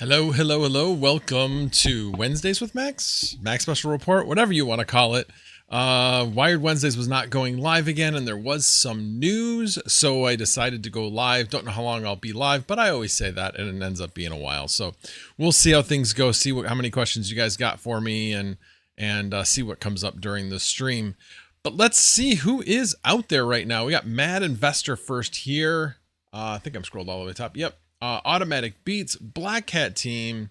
Hello, hello, hello. Welcome to Wednesdays with Max Special Report, whatever you want to call it. Wired Wednesdays was not going live again, and there was some news, so I decided to go live. Don't know how long I'll be live, but I always say that, and it ends up being a while. So we'll see how things go, see how many questions you guys got for me, and see what comes up during the stream. But let's see who is out there right now. We got Mad Investor first here. I think I'm scrolled all the way top. Yep. Automatic Beats, Black Hat Team,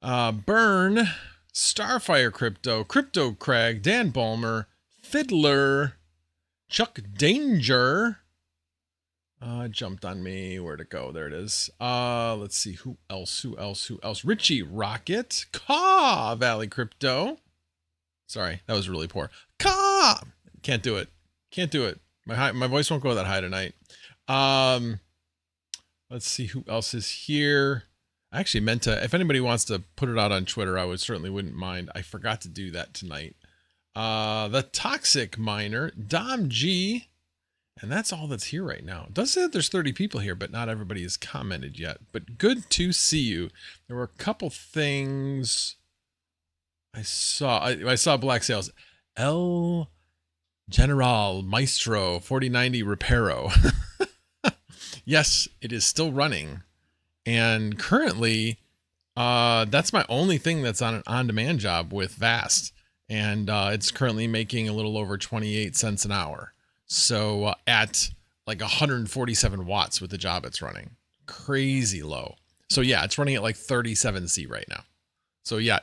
Burn, Starfire Crypto, Crypto Crag, Dan Balmer, Fiddler, Chuck Danger. Jumped on me. Where'd it go? There it is. Let's see. Who else? Richie Rocket, Caw Valley Crypto. Sorry, that was really poor. Caw! Can't do it. My voice won't go that high tonight. Let's see who else is here. I actually meant to, if anybody wants to put it out on Twitter, I wouldn't mind. I forgot to do that tonight. The Toxic Miner, Dom G, and that's all that's here right now. It does say that there's 30 people here, but not everybody has commented yet. But good to see you. There were a couple things I saw. I saw Black Sales. El General Maestro 4090 Reparo. Yes, it is still running. And currently, that's my only thing that's on an on-demand job with Vast. And it's currently making a little over 28 cents an hour. So at like 147 watts with the job it's running. Crazy low. So yeah, it's running at like 37C right now. So yeah,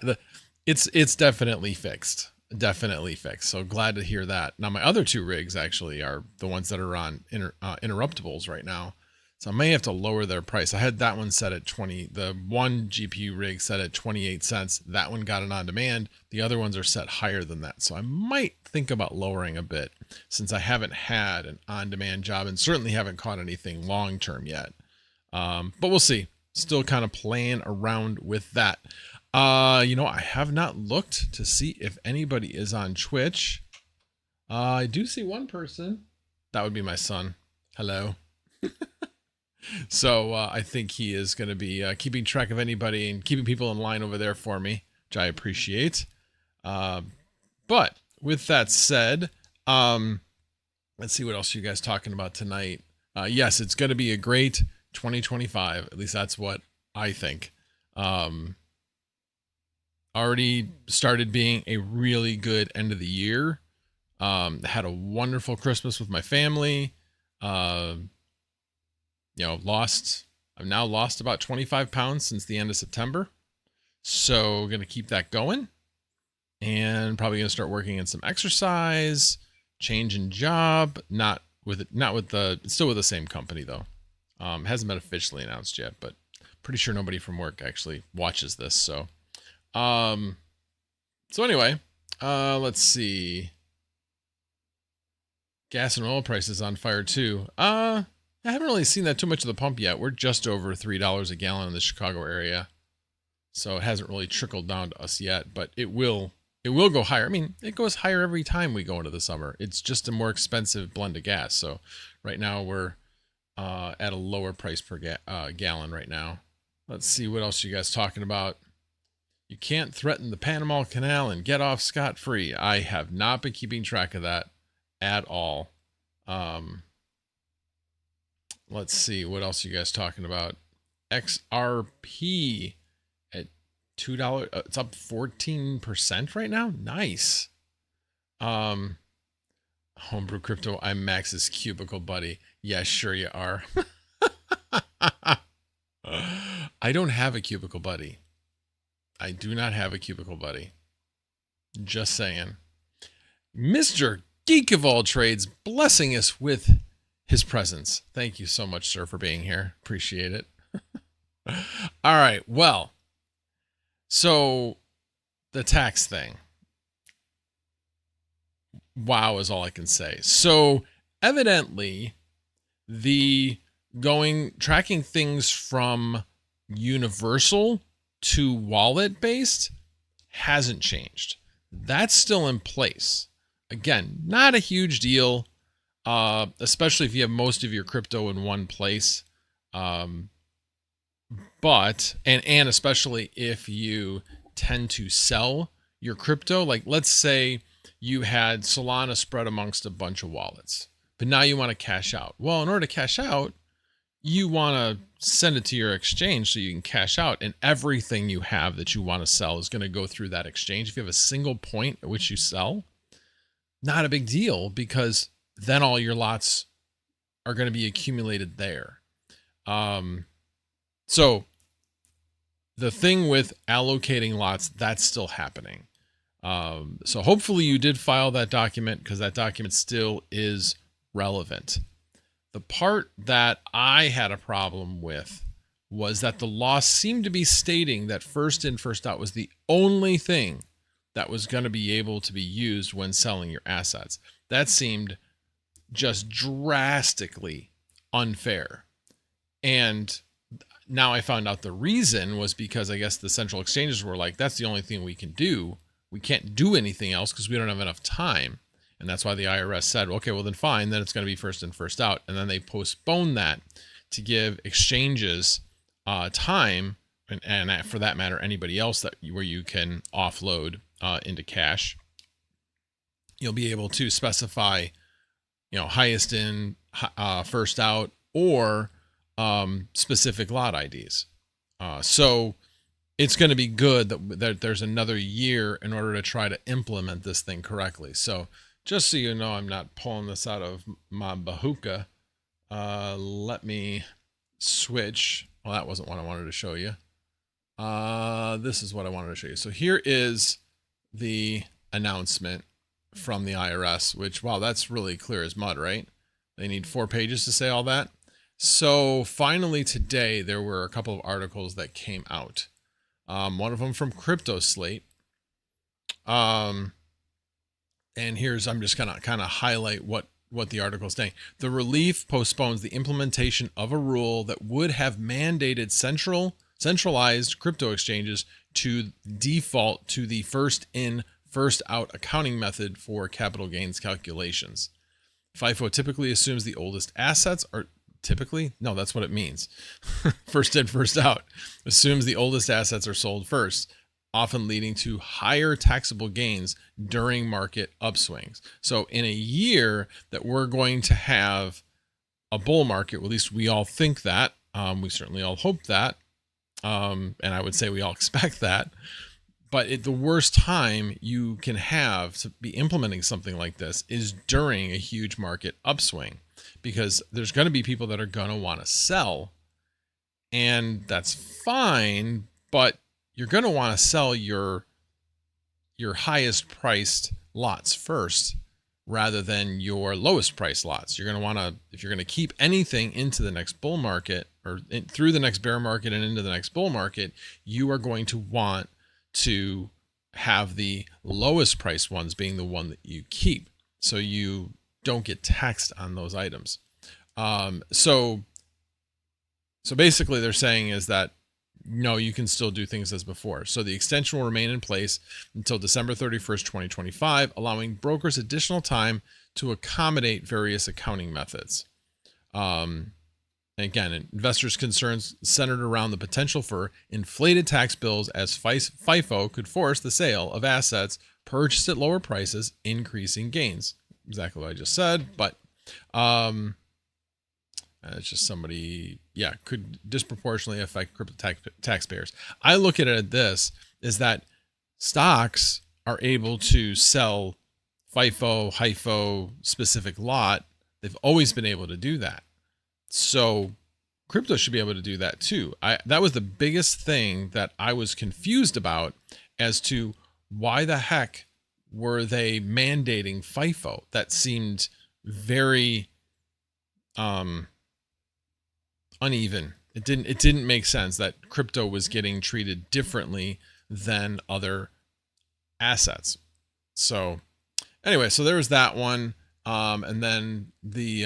it's definitely fixed. Definitely fixed. So glad to hear that. Now my other two rigs actually are the ones that are on interruptibles right now. So I may have to lower their price. I had that one set at 20. The one GPU rig set at 28 cents. That one got an on demand. The other ones are set higher than that. So I might think about lowering a bit since I haven't had an on demand job and certainly haven't caught anything long term yet. But we'll see. Still kind of playing around with that. I have not looked to see if anybody is on Twitch. I do see one person. That would be my son. Hello. So I think he is going to be keeping track of anybody and keeping people in line over there for me, which I appreciate. But with that said, let's see what else you guys talking about tonight. Yes, it's going to be a great 2025. At least that's what I think. Already started being a really good end of the year. Had a wonderful Christmas with my family. I've now lost about 25 pounds since the end of September. So going to keep that going, and probably going to start working in some exercise, changing job, still with the same company though. Hasn't been officially announced yet, but pretty sure nobody from work actually watches this. So anyway, let's see. Gas and oil prices on fire too. I haven't really seen that too much of the pump yet. We're just over $3 a gallon in the Chicago area. So it hasn't really trickled down to us yet, but it will go higher. I mean, it goes higher every time we go into the summer. It's just a more expensive blend of gas. So right now we're at a lower price per gallon right now. Let's see what else you guys talking about. You can't threaten the Panama Canal and get off scot-free. I have not been keeping track of that at all. Let's see what else you guys talking about. XRP at $2. It's up 14% right now. Nice. Homebrew Crypto, I'm Max's cubicle buddy. Yeah, sure you are. I don't have a cubicle buddy. I do not have a cubicle buddy. Just saying. Mr. Geek of all trades, blessing us with his presence. Thank you so much, sir, for being here. Appreciate it. All right. Well, so the tax thing. Wow is all I can say. So evidently the tracking things from universal to wallet based hasn't changed. That's still in place. Again, not a huge deal, especially if you have most of your crypto in one place. But especially if you tend to sell your crypto, like let's say you had Solana spread amongst a bunch of wallets, but now you want to cash out. Well, in order to cash out, you want to send it to your exchange so you can cash out, and everything you have that you want to sell is going to go through that exchange. If you have a single point at which you sell, not a big deal, because then all your lots are going to be accumulated there. So the thing with allocating lots, that's still happening. So hopefully you did file that document, because that document still is relevant. The part that I had a problem with was that the law seemed to be stating that first in, first out was the only thing that was going to be able to be used when selling your assets. That seemed just drastically unfair. And now I found out the reason was because I guess the central exchanges were like, that's the only thing we can do. We can't do anything else because we don't have enough time. And that's why the IRS said, okay, well then fine, then it's going to be first in, first out. And then they postponed that to give exchanges time, and for that matter, anybody else where you can offload into cash. You'll be able to specify, highest in, first out, or specific lot IDs. So it's going to be good that there's another year in order to try to implement this thing correctly. So just so you know, I'm not pulling this out of my bahuka. Let me switch. Well, that wasn't what I wanted to show you. This is what I wanted to show you. So here is the announcement from the IRS, which, wow, that's really clear as mud, right? They need 4 pages to say all that. So finally today, there were a couple of articles that came out. One of them from Crypto Slate. And I'm just gonna kind of highlight what the article is saying. The relief postpones the implementation of a rule that would have mandated centralized crypto exchanges to default to the first in, first out accounting method for capital gains calculations. FIFO typically assumes the oldest assets are typically, no, that's what it means. First in, first out, assumes the oldest assets are sold first, often leading to higher taxable gains during market upswings. So in a year that we're going to have a bull market, at least we all think that, we certainly all hope that, and I would say we all expect that, but the worst time you can have to be implementing something like this is during a huge market upswing, because there's going to be people that are going to want to sell, and that's fine, but you're going to want to sell your highest priced lots first rather than your lowest priced lots. You're going to want to, if you're going to keep anything into the next bull market or through the next bear market and into the next bull market, you are going to want to have the lowest priced ones being the one that you keep, so you don't get taxed on those items. So basically they're saying is that no, you can still do things as before. So the extension will remain in place until December 31st, 2025, allowing brokers additional time to accommodate various accounting methods. Again, investors' concerns centered around the potential for inflated tax bills, as FIFO could force the sale of assets purchased at lower prices, increasing gains. Exactly what I just said, but it's just somebody, yeah, could disproportionately affect crypto taxpayers. I look at it at this, is that stocks are able to sell FIFO, HIFO specific lot. They've always been able to do that. So crypto should be able to do that too. That was the biggest thing that I was confused about, as to why the heck were they mandating FIFO? That seemed very uneven. It didn't make sense that crypto was getting treated differently than other assets. So anyway, so there was that one. And then the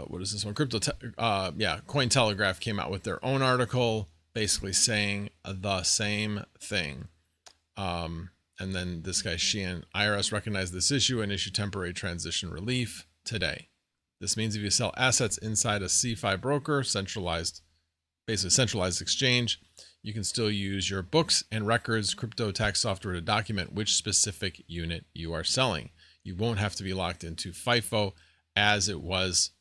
what is this one? Cointelegraph came out with their own article basically saying the same thing. And then this guy Sheehan, IRS recognized this issue and issued temporary transition relief today. This means if you sell assets inside a C5 broker, basically centralized exchange, you can still use your books and records crypto tax software to document which specific unit you are selling. You won't have to be locked into FIFO as it was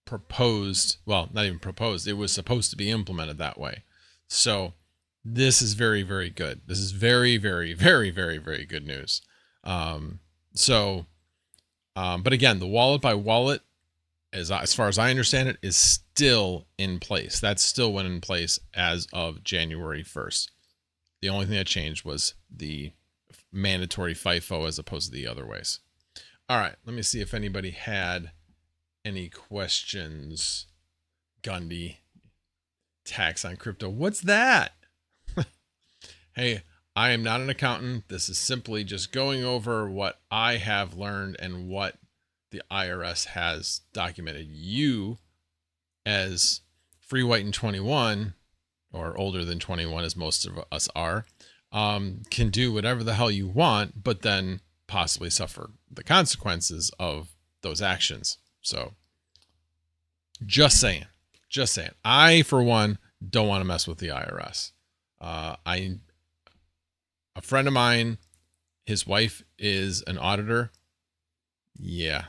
proposed. Well, not even proposed. It was supposed to be implemented that way. So this is very, very good. This is very, very, very, very, very good news. But again, the wallet by wallet, as far as I understand it, is still in place. That still went in place as of January 1st. The only thing that changed was the mandatory FIFO as opposed to the other ways. All right, let me see if anybody had any questions. Gundy, tax on crypto. What's that? Hey, I am not an accountant. This is simply just going over what I have learned and what the IRS has documented. You, as free, white, and 21, or older than 21, as most of us are, can do whatever the hell you want, but then possibly suffer the consequences of those actions. So just saying. I, for one, don't want to mess with the IRS. A friend of mine, his wife is an auditor. Yeah.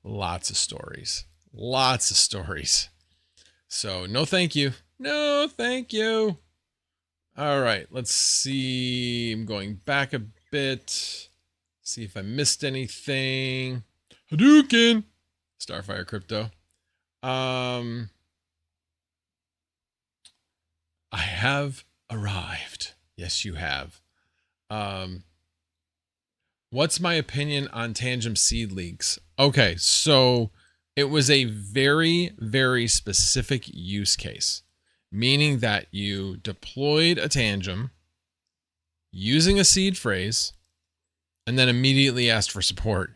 Lots of stories. So no, thank you. No, thank you. All right. Let's see. I'm going back a bit. See if I missed anything. Hadouken. Starfire Crypto. I have arrived. Yes, you have. What's my opinion on Tangum seed leaks? Okay, so it was a very, very specific use case, meaning that you deployed a Tangum using a seed phrase and then immediately asked for support.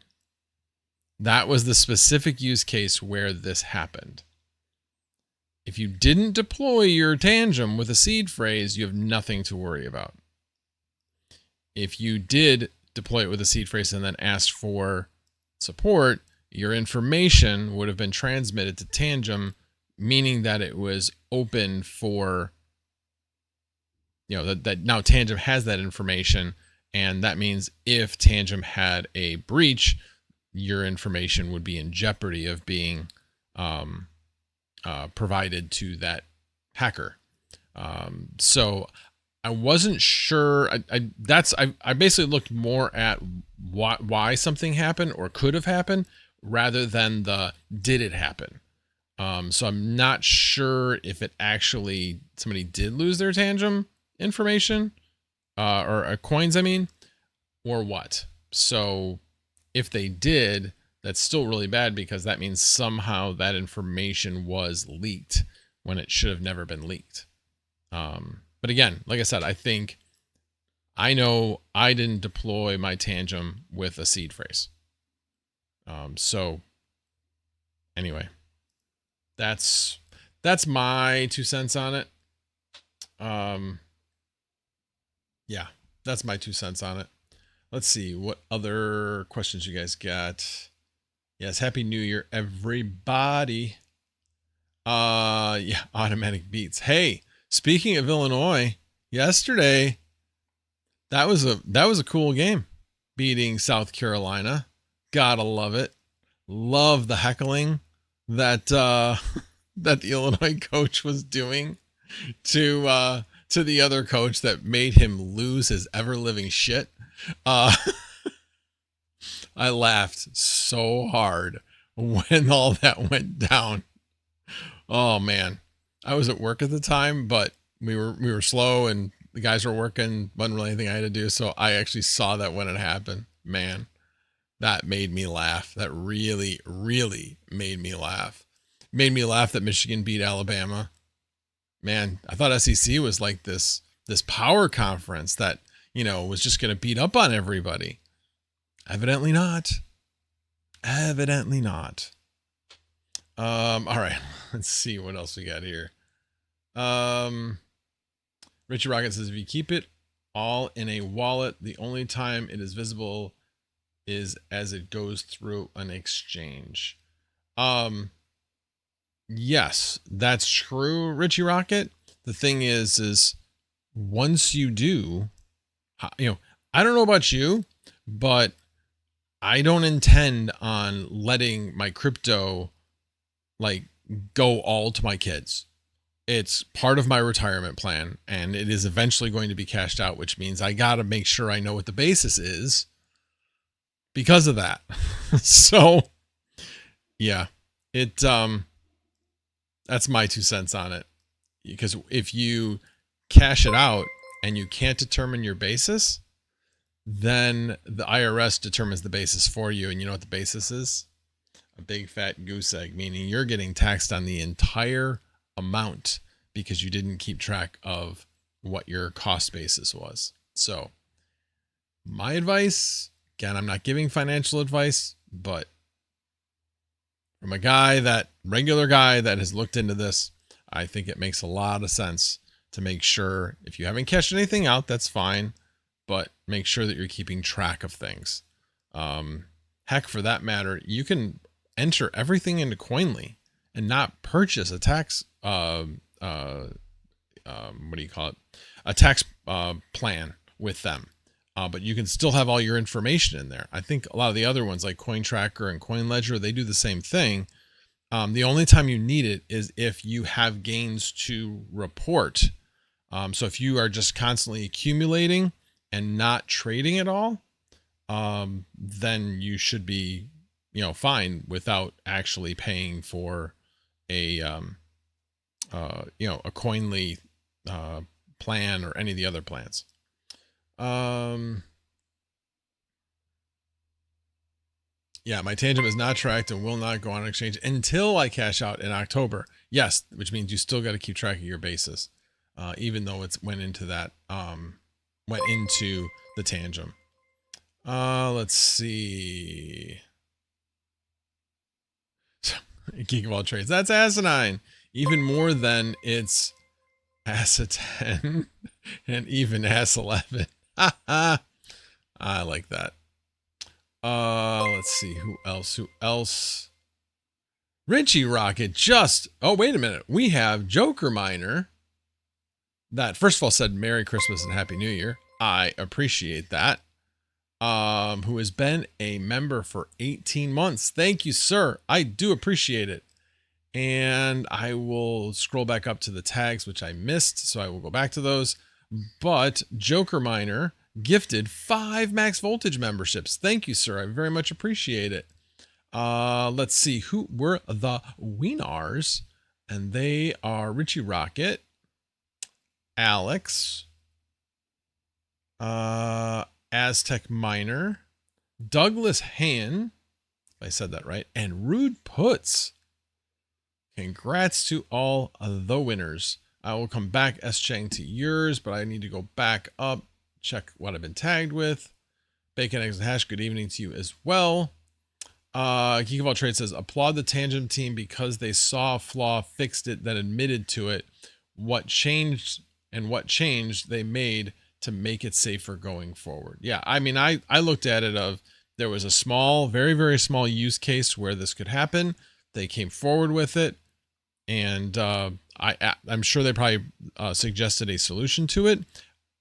That was the specific use case where this happened. If you didn't deploy your Tangum with a seed phrase, you have nothing to worry about. If you did deploy it with a seed phrase and then asked for support, your information would have been transmitted to Tangum, meaning that it was open for, that now Tangum has that information. And that means if Tangum had a breach, your information would be in jeopardy of being provided to that hacker. So I wasn't sure. I basically looked more at why something happened or could have happened rather than did it happen. So I'm not sure if it actually somebody did lose their Tangum information or coins, or what. So if they did, that's still really bad because that means somehow that information was leaked when it should have never been leaked. But again, like I said, I know I didn't deploy my Tangum with a seed phrase. So anyway, that's my 2 cents on it. Yeah, that's my 2 cents on it. Let's see what other questions you guys got. Yes, Happy New Year, everybody. Yeah, Automatic Beats. Hey, speaking of Illinois, yesterday that was a cool game, beating South Carolina. Gotta love it. Love the heckling that that the Illinois coach was doing to the other coach that made him lose his ever living shit. I laughed so hard when all that went down. Oh man, I was at work at the time, but we were slow and the guys were working. Wasn't really anything I had to do, so I actually saw that when it happened. Man, that made me laugh. That really, really made me laugh. Made me laugh that Michigan beat Alabama. Man, I thought SEC was like this power conference that, was just going to beat up on everybody. Evidently not. Evidently not. All right. Let's see what else we got here. Richie Rocket says, if you keep it all in a wallet, the only time it is visible is as it goes through an exchange. Yes, that's true, Richie Rocket. The thing is once you do, I don't know about you, but I don't intend on letting my crypto go all to my kids. It's part of my retirement plan and it is eventually going to be cashed out, which means I got to make sure I know what the basis is because of that. So yeah, that's my 2 cents on it, because if you cash it out and you can't determine your basis, then the IRS determines the basis for you. And you know what the basis is? A big fat goose egg, meaning you're getting taxed on the entire amount because you didn't keep track of what your cost basis was. So my advice, again, I'm not giving financial advice, but from a regular guy that has looked into this, I think it makes a lot of sense to make sure if you haven't cashed anything out, that's fine, but make sure that you're keeping track of things. Heck, for that matter, you can enter everything into Koinly and not purchase a tax, what do you call it? A tax plan with them. But you can still have all your information in there. I think a lot of the other ones like CoinTracker and CoinLedger, they do the same thing. The only time you need it is if you have gains to report. So if you are just constantly accumulating and not trading at all, then you should be, fine without actually paying for a Koinly plan or any of the other plans. Yeah, my Tangum is not tracked and will not go on exchange until I cash out in October. Yes, which means you still got to keep track of your basis, even though it's went into the Tangum. Let's see. Geek of all trades. That's asinine. even more than its AS10 and even AS11. I like that. Let's see, who else? Richie Rocket just, oh, wait a minute. We have Joker Miner that first of all said Merry Christmas and Happy New Year. I appreciate that. Who has been a member for 18 months. Thank you, sir. I do appreciate it. And I will scroll back up to the tags, which I missed, so I will go back to those. But Joker Miner gifted 5 max voltage memberships. Thank you, sir. I very much appreciate it. Let's see who were the winners. And they are Richie Rocket, Alex, Aztec Miner, Douglas Han, if I said that right, and Rude Puts. Congrats to all of the winners. I will come back S-Chang to yours, but I need to go back up, check what I've been tagged with. Bacon, Eggs, and Hash, good evening to you as well. Geek of All Trades says, applaud the Tangum team because they saw a flaw, fixed it, then admitted to it. What changed they made to make it safer going forward. Yeah, I mean, I looked at it of there was a small, very, very small use case where this could happen. They came forward with it. And I'm sure they probably suggested a solution to it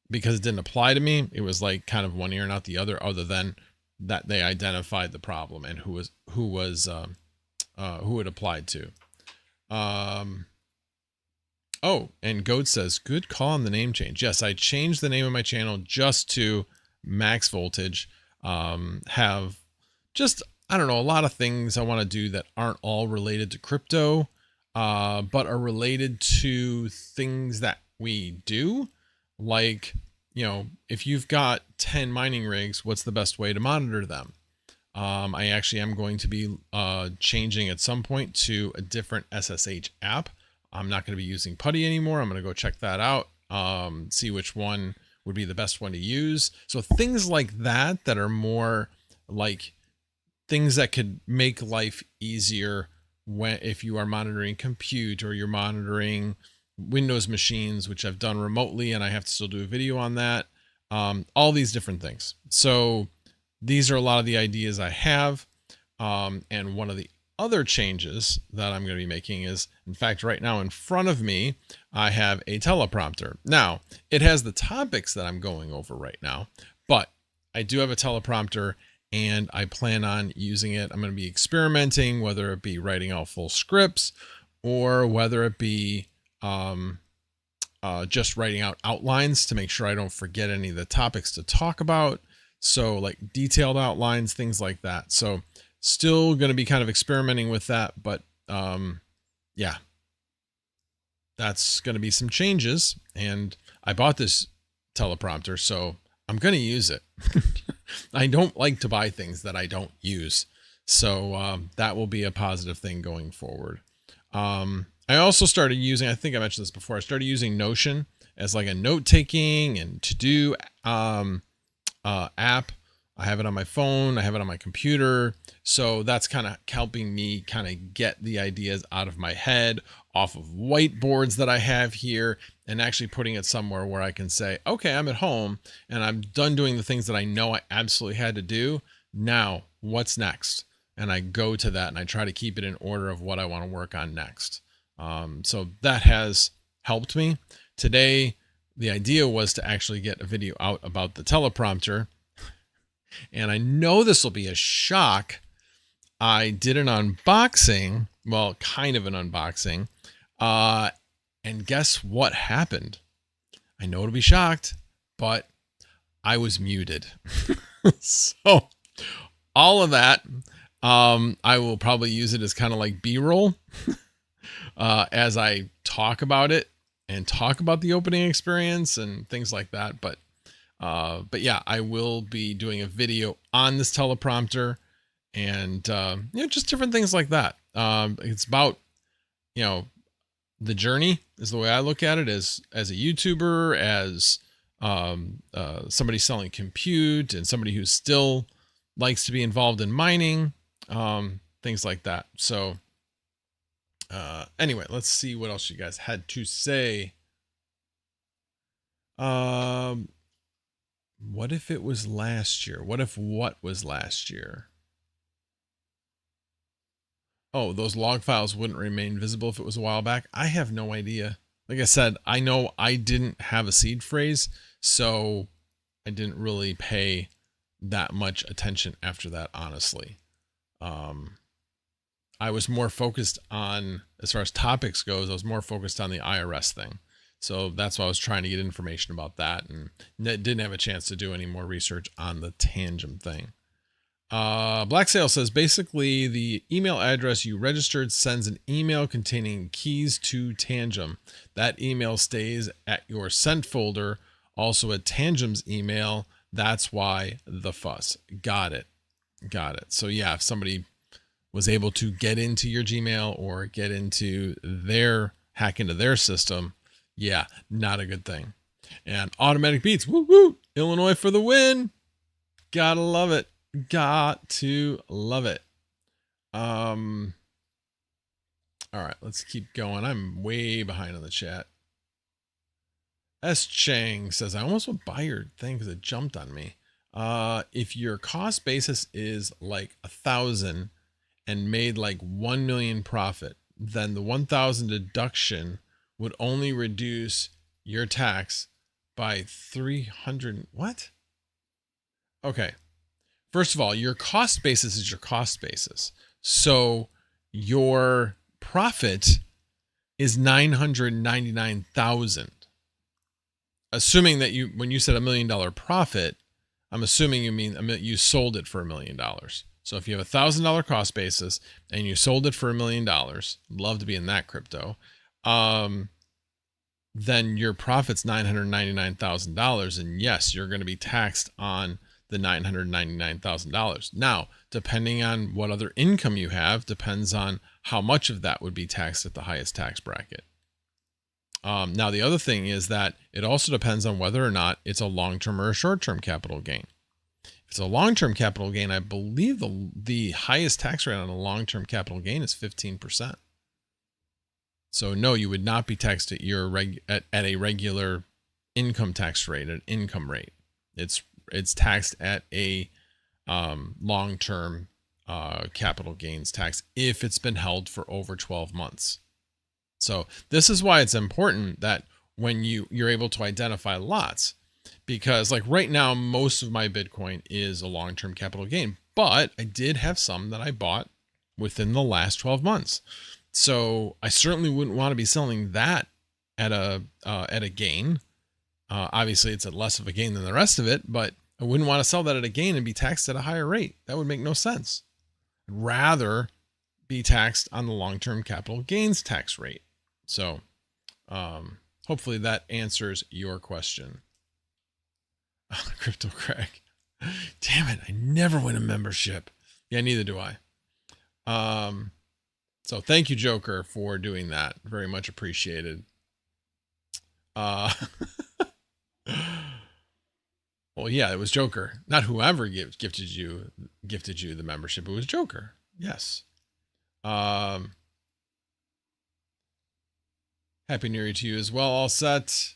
because it didn't apply to me. It was like kind of one ear and out the other than that they identified the problem and who it applied to. Oh, and Goat says, good call on the name change. Yes, I changed the name of my channel just to Max Voltage. Have just, I don't know, a lot of things I want to do that aren't all related to crypto, but are related to things that we do. Like, you know, if you've got 10 mining rigs, what's the best way to monitor them? I actually am going to be changing at some point to a different SSH app. I'm not going to be using Putty anymore. I'm going to go check that out, see which one would be the best one to use. So things like that are more like things that could make life easier if you are monitoring compute or you're monitoring Windows machines, which I've done remotely, and I have to still do a video on that. All these different things. So these are a lot of the ideas I have. And one of the other changes that I'm going to be making is, in fact, right now in front of me, I have a teleprompter. Now, it has the topics that I'm going over right now, but I do have a teleprompter and I plan on using it. I'm going to be experimenting, whether it be writing out full scripts or whether it be just writing out outlines to make sure I don't forget any of the topics to talk about. So like detailed outlines, things like that. So still going to be kind of experimenting with that, but yeah, that's going to be some changes. And I bought this teleprompter, so I'm going to use it. I don't like to buy things that I don't use. So that will be a positive thing going forward. I also started using, I think I mentioned this before, I started using Notion as like a note-taking and to-do app. I have it on my phone. I have it on my computer. So that's kind of helping me kind of get the ideas out of my head off of whiteboards that I have here and actually putting it somewhere where I can say, okay, I'm at home and I'm done doing the things that I know I absolutely had to do. Now, what's next? And I go to that and I try to keep it in order of what I want to work on next. So that has helped me. Today, the idea was to actually get a video out about the teleprompter. And I know this will be a shock. I did an unboxing, well, kind of an unboxing. And guess what happened? I know it'll be shocked, but I was muted. So all of that, I will probably use it as kind of like B-roll as I talk about it and talk about the opening experience and things like that. But yeah, I will be doing a video on this teleprompter and, you know, just different things like that. It's about, you know, the journey is the way I look at it as a YouTuber, as somebody selling compute and somebody who still likes to be involved in mining, things like that. So Anyway, let's see what else you guys had to say. What if it was last year? What if what was last year? Oh, those log files wouldn't remain visible if it was a while back. I have no idea. Like I said, I know I didn't have a seed phrase, so I didn't really pay that much attention after that, honestly. I was more focused on, as far as topics goes, I was more focused on the IRS thing. So that's why I was trying to get information about that, and didn't have a chance to do any more research on the Tangum thing. Black Sail says, basically the email address you registered sends an email containing keys to Tangum. That email stays at your sent folder, also at Tangum's email. That's why the fuss. Got it. Got it. So yeah, if somebody was able to get into your Gmail or get into hack into their system, yeah, not a good thing. And Automatic Beats, woo woo, Illinois for the win. Gotta love it. Got to love it. All right, let's keep going. I'm way behind on the chat. S. Chang says, I almost would buy your thing because it jumped on me. If your cost basis is like 1,000 and made like 1 million profit, then the 1,000 deduction would only reduce your tax by 300. What? Okay. First of all, your cost basis is your cost basis. So your profit is 999,000. Assuming that when you said $1 million profit, I'm assuming you mean you sold it for $1 million. So if you have $1,000 cost basis and you sold it for $1 million, love to be in that crypto, then your profit's $999,000. And yes, you're going to be taxed on the $999,000. Now, depending on what other income you have, depends on how much of that would be taxed at the highest tax bracket. Now, the other thing is that it also depends on whether or not it's a long-term or a short-term capital gain. If it's a long-term capital gain, I believe the highest tax rate on a long-term capital gain is 15%. So no, you would not be taxed at at a regular income tax rate, an income rate. It's taxed at a long-term capital gains tax if it's been held for over 12 months. So this is why it's important that when you're able to identify lots, because like right now, most of my Bitcoin is a long-term capital gain, but I did have some that I bought within the last 12 months. So I certainly wouldn't want to be selling that at a gain. Obviously it's at less of a gain than the rest of it, but I wouldn't want to sell that at a gain and be taxed at a higher rate. That would make no sense. I'd rather be taxed on the long-term capital gains tax rate. So hopefully that answers your question. Crypto Craig. Damn it, I never win a membership. Yeah, neither do I. So thank you, Joker, for doing that. Very much appreciated. Well, yeah, it was Joker. Not whoever gifted you the membership. It was Joker. Yes. Happy New Year to you as well. All set.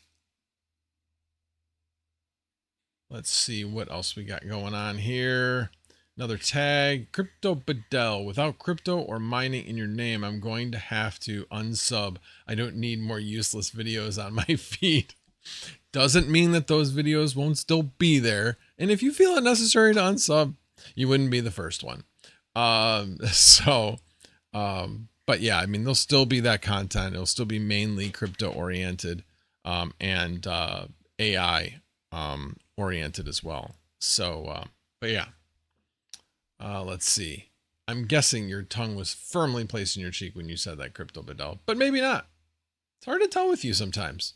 Let's see what else we got going on here. Another tag. Crypto Bedell. Without crypto or mining in your name, I'm going to have to unsub. I don't need more useless videos on my feed. Doesn't mean that those videos won't still be there. And if you feel it necessary to unsub, you wouldn't be the first one. But yeah, I mean, there'll still be that content. It'll still be mainly crypto oriented, and AI oriented as well. So, but yeah, let's see. I'm guessing your tongue was firmly placed in your cheek when you said that, Crypto Bedell, but maybe not. It's hard to tell with you sometimes.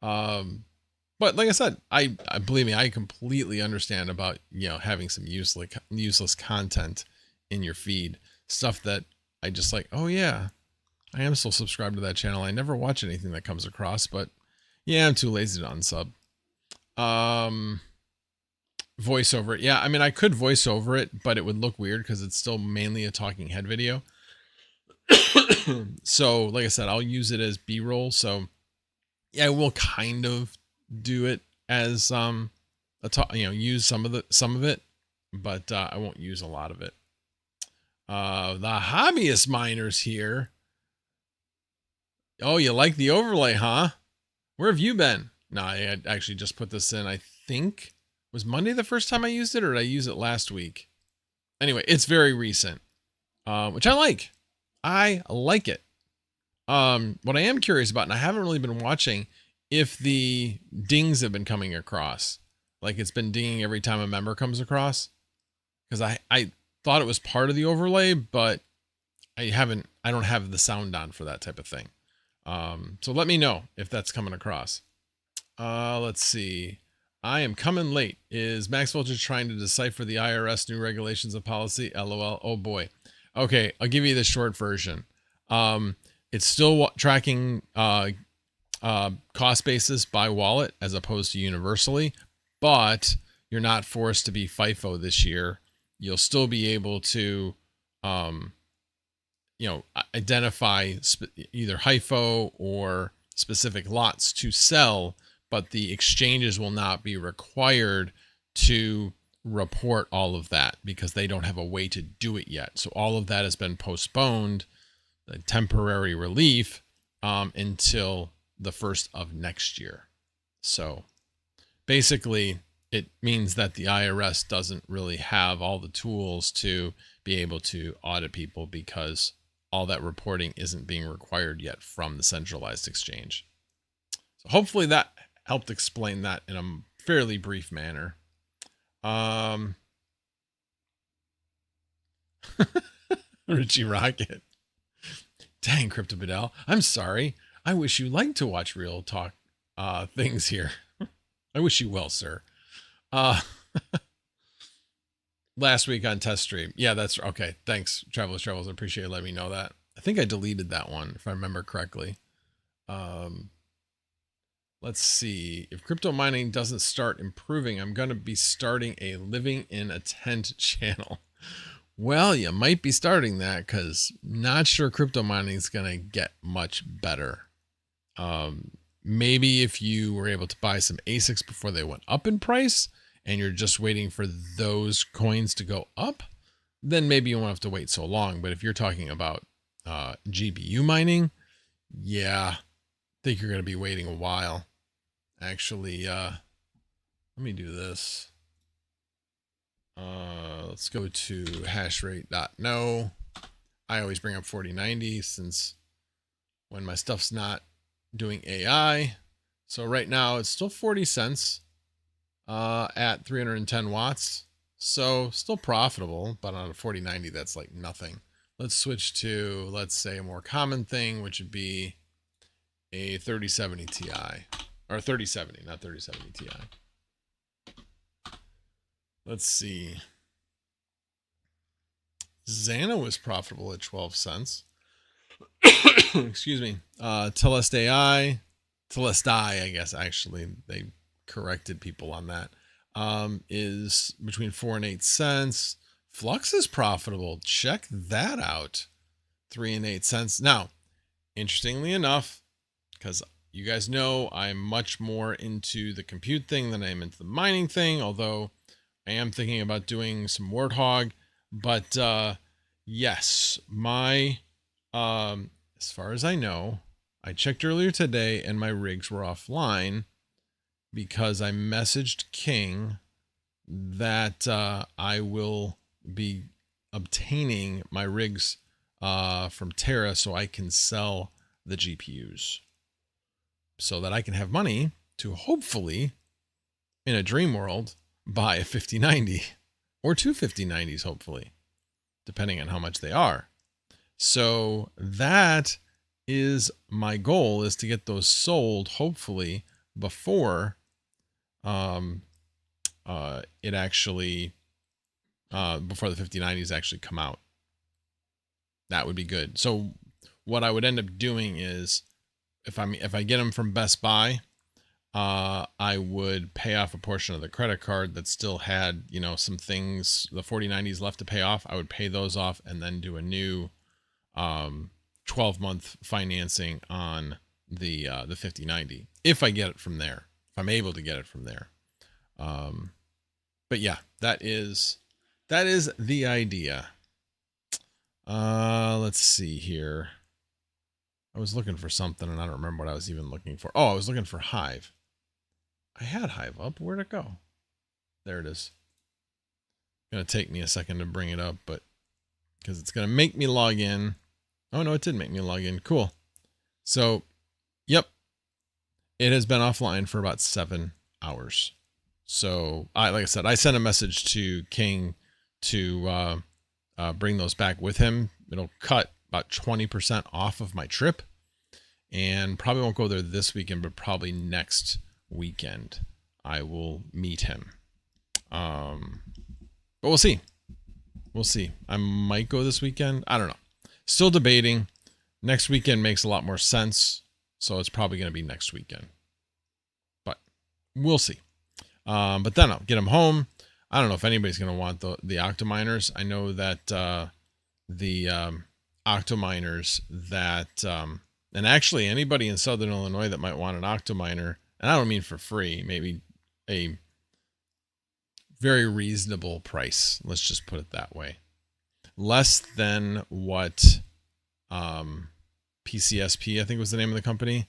But like I said, I believe me, I completely understand about, having some useless content in your feed, stuff that I just like, oh yeah, I am still subscribed to that channel. I never watch anything that comes across, but yeah, I'm too lazy to unsub. Voice over it. Yeah, I mean, I could voice over it, but it would look weird because it's still mainly a talking head video. So like I said, I'll use it as B-roll. So yeah, I will kind of do it as use some of it, but I won't use a lot of it. The hobbyist miners here. Oh, you like the overlay, huh? Where have you been? No, I had actually just put this in. I think was Monday the first time I used it, or did I use it last week? Anyway, it's very recent, which I like. I like it. What I am curious about, and I haven't really been watching, if the dings have been coming across. Like it's been dinging every time a member comes across. Because I thought it was part of the overlay, but I don't have the sound on for that type of thing. So let me know if that's coming across. Let's see. I am coming late. Is Max Voltage trying to decipher the IRS new regulations of policy? LOL. Oh boy. Okay, I'll give you the short version. It's still tracking cost basis by wallet as opposed to universally, but you're not forced to be FIFO this year. You'll still be able to, identify either HIFO or specific lots to sell, but the exchanges will not be required to report all of that because they don't have a way to do it yet. So all of that has been postponed, the temporary relief, until the first of next year. So basically it means that the IRS doesn't really have all the tools to be able to audit people because all that reporting isn't being required yet from the centralized exchange. So hopefully that helped explain that in a fairly brief manner. Richie Rocket. Dang, CryptoBidel. I'm sorry. I wish you liked to watch real talk things here. I wish you well, sir. Last week on test stream. Yeah, that's okay. Thanks, Travelers Travels. I appreciate you letting me know that. I think I deleted that one, if I remember correctly. Let's see. If crypto mining doesn't start improving, I'm going to be starting a living in a tent channel. Well, you might be starting that because not sure crypto mining is going to get much better. Maybe if you were able to buy some ASICs before they went up in price and you're just waiting for those coins to go up, then maybe you won't have to wait so long. But if you're talking about GPU mining, yeah, I think you're going to be waiting a while. Actually, let me do this. Let's go to hashrate.no. I always bring up 4090 since when my stuff's not doing AI. So right now it's still 40 cents at 310 watts. So still profitable, but on a 4090, that's like nothing. Let's switch to, let's say, a more common thing, which would be a 3070 Ti. Or 3070, not 3070 Ti. Let's see. Xana was profitable at 12 cents. Excuse me. Telestai, I guess, actually, they corrected people on that. Is between 4 and 8 cents. Flux is profitable. Check that out. 3 and 8 cents. Now, interestingly enough, because you guys know I'm much more into the compute thing than I am into the mining thing, although I am thinking about doing some Warthog. But yes, my as far as I know, I checked earlier today and my rigs were offline because I messaged King that I will be obtaining my rigs from Terra so I can sell the GPUs so that I can have money to hopefully, in a dream world, buy a 5090 or two 5090s, hopefully, depending on how much they are. So that is my goal, is to get those sold, hopefully, before it actually, before the 5090s actually come out. That would be good. So what I would end up doing is, if I get them from Best Buy, I would pay off a portion of the credit card that still had, some things, the 4090s left to pay off. I would pay those off and then do a new 12-month financing on the 5090 if I get it from there, if I'm able to get it from there. But yeah, that is the idea. Let's see here. I was looking for something and I don't remember what I was even looking for. Oh, I was looking for Hive. I had Hive up. Where'd it go? There it is. Gonna take me a second to bring it up, but because it's gonna make me log in. Oh no, it did make me log in. Cool. So, yep, it has been offline for about 7 hours. So, like I said, I sent a message to King to bring those back with him. It'll cut about 20% off of my trip, and probably won't go there this weekend, but probably next weekend I will meet him. But we'll see. We'll see. I might go this weekend. I don't know. Still debating. Next weekend makes a lot more sense, so it's probably going to be next weekend. But we'll see. But then I'll get them home. I don't know if anybody's going to want the Octominers. I know that the Octominers that, and actually anybody in Southern Illinois that might want an Octominer, and I don't mean for free, maybe a very reasonable price. Let's just put it that way. Less than what PCSP, I think was the name of the company,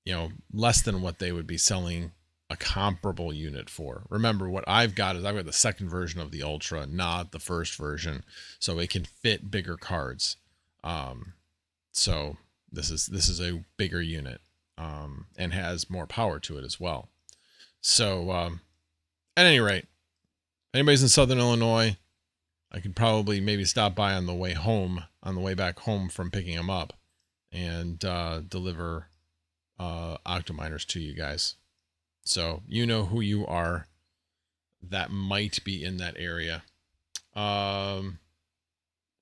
you know, less than what they would be selling a comparable unit for. Remember, what I've got is I've got the second version of the Ultra, not the first version, so it can fit bigger cards. So this is a bigger unit, and has more power to it as well. So at any rate, if anybody's in Southern Illinois, I could probably maybe stop by on the way home, on the way back home from picking them up, and deliver Octominers to you guys. So you know who you are that might be in that area.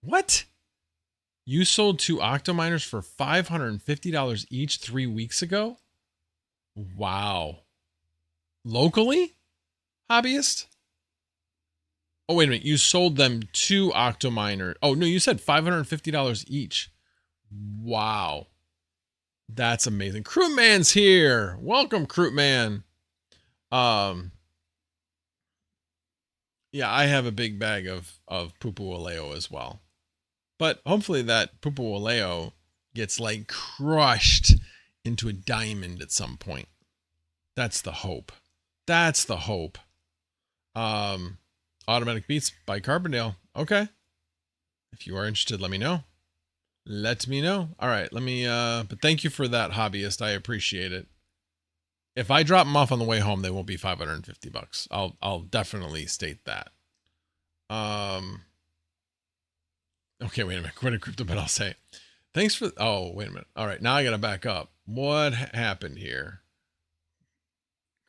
What? You sold 2 Octominers for $550 each 3 weeks ago? Wow. Locally? Hobbyist? Oh, wait a minute. You sold them 2 Octominer. Oh, no, you said $550 each. Wow. That's amazing. Crewman's here. Welcome, Crewman. Yeah, I have a big bag of Pupu Oleo as well. But hopefully that Pupu Oleo gets like crushed into a diamond at some point. That's the hope. That's the hope. Automatic Beats by Carbondale. Okay. If you are interested, let me know. Let me know. All right, let me but thank you for that, hobbyist. I appreciate it. If I drop them off on the way home, they won't be $550. I'll definitely state that. Okay, wait a minute. What did CryptoBit say? Thanks for, oh, wait a minute. All right, now I got to back up. What happened here?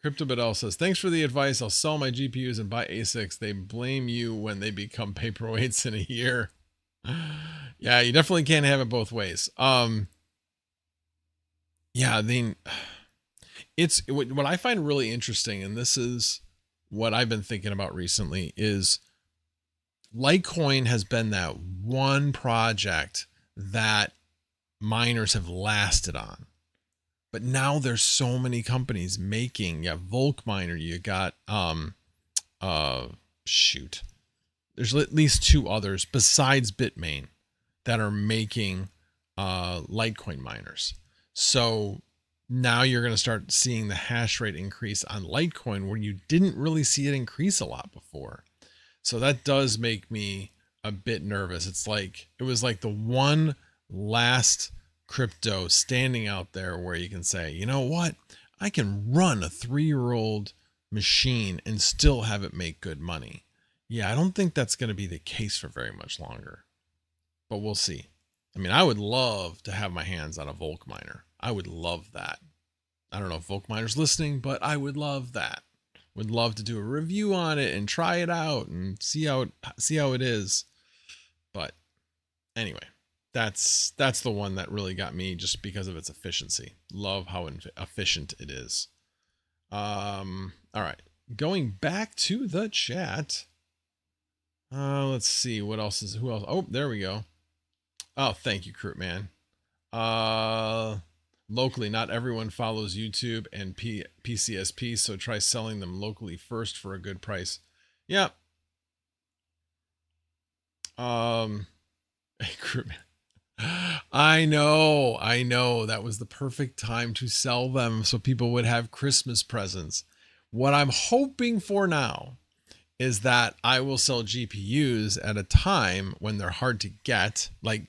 CryptoBit says, thanks for the advice. I'll sell my GPUs and buy ASICs. They blame you when they become paperweights in a year. Yeah, you definitely can't have it both ways. Yeah, it's what I find really interesting, and this is what I've been thinking about recently, is Litecoin has been that one project that miners have lasted on. But now there's so many companies making, Volk Miner, you got there's at least 2 others besides Bitmain that are making Litecoin miners. So now you're going to start seeing the hash rate increase on Litecoin where you didn't really see it increase a lot before. So that does make me a bit nervous. It was like the one last crypto standing out there where you can say, you know what? I can run a 3-year-old machine and still have it make good money. Yeah, I don't think that's going to be the case for very much longer, but we'll see. I mean, I would love to have my hands on a Volk miner. I would love that. I don't know if Volk miner's listening, but I would love that. Would love to do a review on it and try it out and see how it is. But anyway, that's the one that really got me just because of its efficiency. Love how efficient it is. All right, going back to the chat. Let's see what else who else. Oh, there we go. Oh, thank you, Curt Man. Locally, not everyone follows YouTube and PCSP, so try selling them locally first for a good price. Yeah. Curt Man. I know. That was the perfect time to sell them so people would have Christmas presents. What I'm hoping for now is that I will sell GPUs at a time when they're hard to get. Like,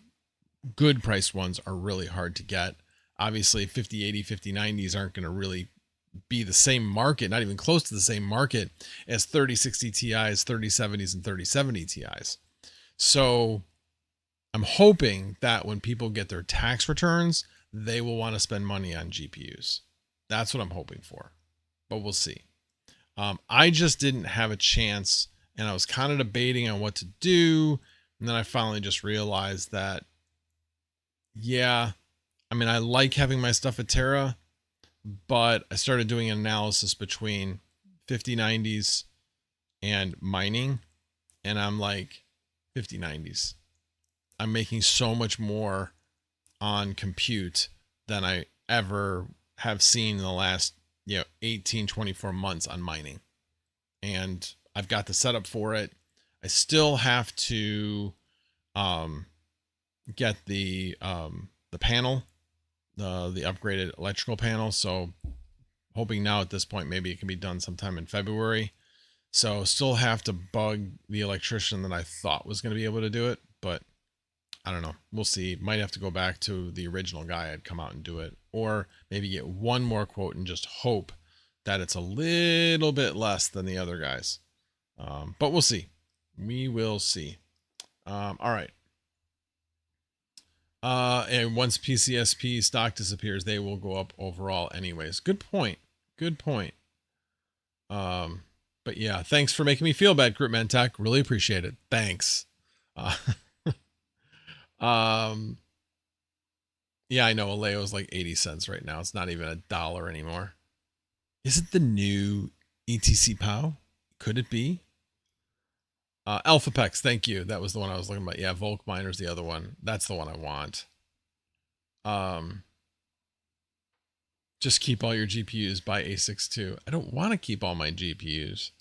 good priced ones are really hard to get. Obviously 5080, 5090s aren't going to really be the same market, not even close to the same market as 3060 Ti's, 3070s, and 3070 Ti's. So I'm hoping that when people get their tax returns, they will want to spend money on GPUs. That's what I'm hoping for, but we'll see. I just didn't have a chance, and I was kind of debating on what to do. And then I finally just realized that, yeah, I mean, I like having my stuff at Terra, but I started doing an analysis between 5090s and mining, and I'm like, 5090s. I'm making so much more on compute than I ever have seen in the last 18, 24 months on mining. And I've got the setup for it. I still have to get the panel, the upgraded electrical panel. So hoping now at this point, maybe it can be done sometime in February. So still have to bug the electrician that I thought was going to be able to do it, but I don't know. We'll see. Might have to go back to the original guy I'd come out and do it, or maybe get one more quote and just hope that it's a little bit less than the other guys. But we'll see. We will see. All right. And once PCSP stock disappears, they will go up overall anyways. Good point. Good point. But yeah, thanks for making me feel bad, Crutman Tech. Really appreciate it. Thanks. Yeah, I know Aleo is like 80 cents right now. It's not even $1 anymore. Is it the new ETC POW? Could it be? AlphaPex, thank you. That was the one I was looking at. Yeah, Volk Miner's the other one. That's the one I want. Just keep all your GPUs, buy A62. I don't want to keep all my GPUs.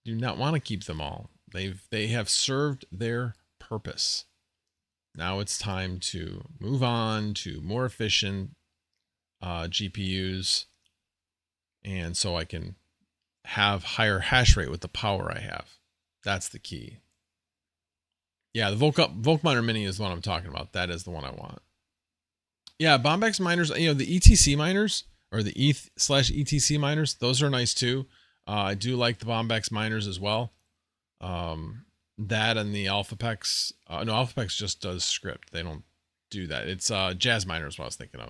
Do not want to keep them all. They have served their purpose. Now it's time to move on to more efficient GPUs, and so I can have higher hash rate with the power I have. That's the key. Yeah, the Volk Miner Mini is the one I'm talking about. That is the one I want. Yeah, Bombex miners, the ETC miners, or the ETH/ETC miners, those are nice too. I do like the Bombex miners as well. That and the AlphaPex. No, AlphaPex just does script. They don't do that. It's Jazz Miner is what I was thinking of.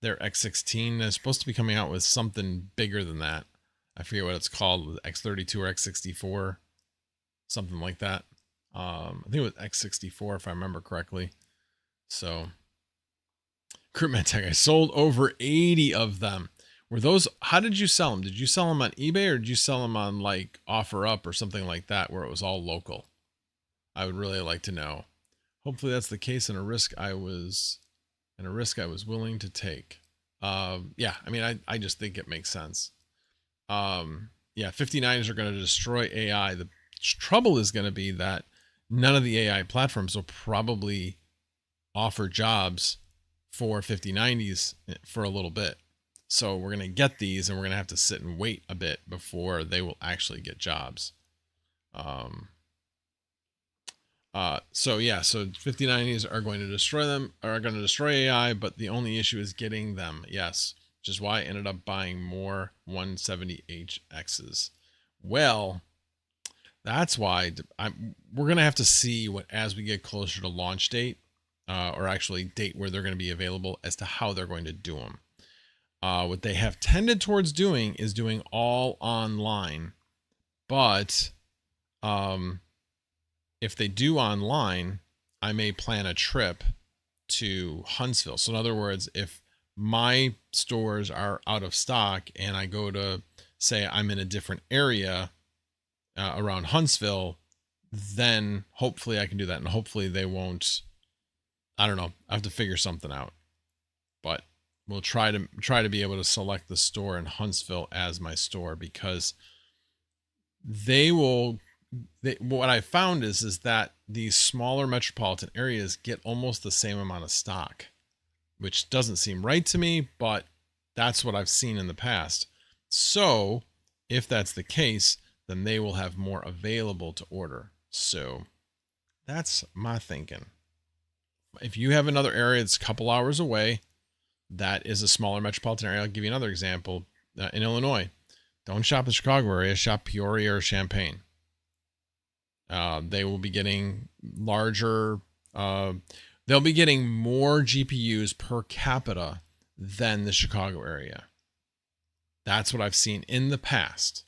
Their X16 is supposed to be coming out with something bigger than that. I forget what it's called, X32 or X64, something like that. I think it was X64 if I remember correctly. So, Crutman Tech, I sold over 80 of them. Were those, how did you sell them? Did you sell them on eBay, or did you sell them on like OfferUp or something like that where it was all local? I would really like to know. Hopefully that's the case, and a risk I was willing to take. Yeah, I mean, I just think it makes sense. Yeah, 59s are going to destroy AI. The trouble is going to be that none of the AI platforms will probably offer jobs for 5090s for a little bit. So we're going to get these, and we're going to have to sit and wait a bit before they will actually get jobs. So 5090s are going to destroy them, are going to destroy AI, but the only issue is getting them. Yes, which is why I ended up buying more 170HXs. Well, that's why we're going to have to see what, as we get closer to launch date, or actually date where they're going to be available, as to how they're going to do them. What they have tended towards doing is doing all online, but if they do online, I may plan a trip to Huntsville. So in other words, if my stores are out of stock and I go to, say I'm in a different area around Huntsville, then hopefully I can do that. And hopefully they won't, I don't know. I have to figure something out, but we'll try to be able to select the store in Huntsville as my store, because what I found is that these smaller metropolitan areas get almost the same amount of stock, which doesn't seem right to me, but that's what I've seen in the past. So if that's the case, then they will have more available to order. So that's my thinking. If you have another area that's a couple hours away, that is a smaller metropolitan area. I'll give you another example. In Illinois, don't shop the Chicago area, shop Peoria or Champaign. They will be getting larger, they'll be getting more GPUs per capita than the Chicago area. That's what I've seen in the past.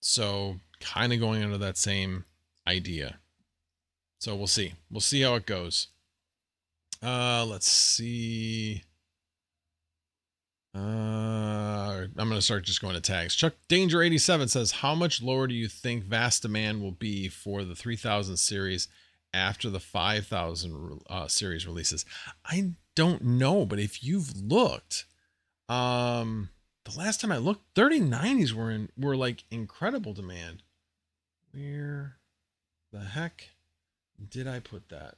So kind of going under that same idea. So we'll see. We'll see how it goes. Let's see. I'm going to start just going to tags. Chuck Danger 87 says, how much lower do you think Vast demand will be for the 3000 series after the 5000 series releases? I don't know, but if you've looked, the last time I looked, 3090s were like incredible demand. Where the heck did I put that?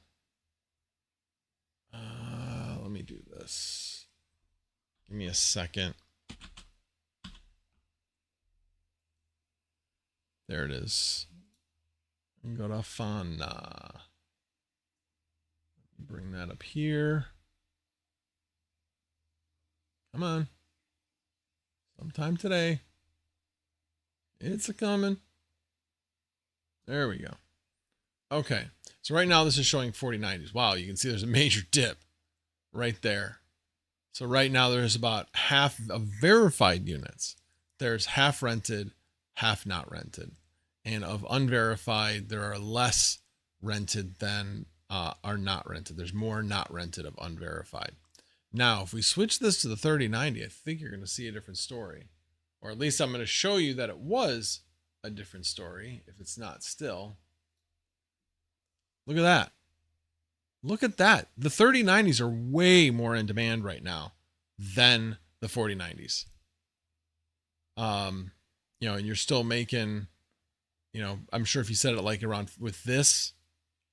Let me do this. Give me a second. There it is. Go to Fana. Bring that up here. Come on. Sometime today. It's a coming. There we go. Okay. So right now this is showing 4090s. Wow, you can see there's a major dip right there. So right now there's about half of verified units. There's half rented, half not rented. And of unverified, there are less rented than are not rented. There's more not rented of unverified. Now, if we switch this to the 3090, I think you're going to see a different story. Or at least I'm going to show you that it was a different story, if it's not still. Look at that. Look at that. The 3090s are way more in demand right now than the 4090s. And you're still making, I'm sure if you set it like around with this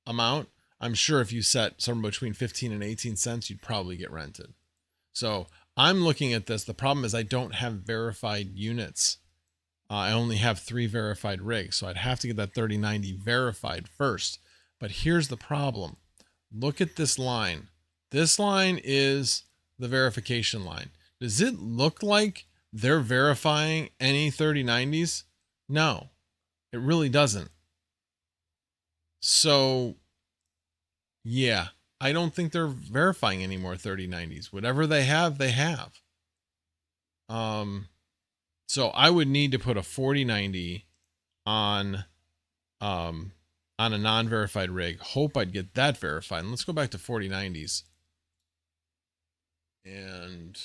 amount, I'm sure if you set somewhere between 15 and 18 cents, you'd probably get rented. So I'm looking at this. The problem is I don't have verified units. I only have 3 verified rigs. So I'd have to get that 3090 verified first. But here's the problem. Look at this line. This line is the verification line. Does it look like they're verifying any 3090s? No, it really doesn't. So yeah, I don't think they're verifying any more 3090s. Whatever they have, they have. So I would need to put a 4090 on a non-verified rig. Hope I'd get that verified. And let's go back to 4090s and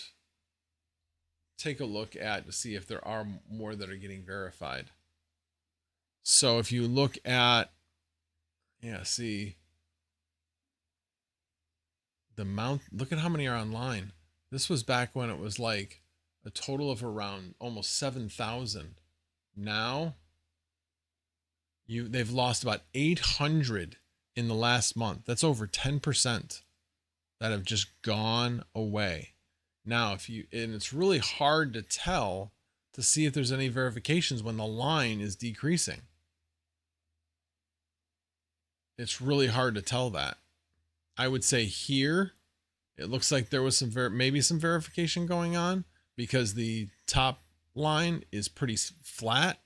take a look to see if there are more that are getting verified. So if you look at, see the amount, look at how many are online. This was back when it was like a total of around almost 7,000. Now they've lost about 800 in the last month. That's over 10% that have just gone away. Now, and it's really hard to tell to see if there's any verifications when the line is decreasing. It's really hard to tell that. I would say here, it looks like there was maybe some verification going on because the top line is pretty flat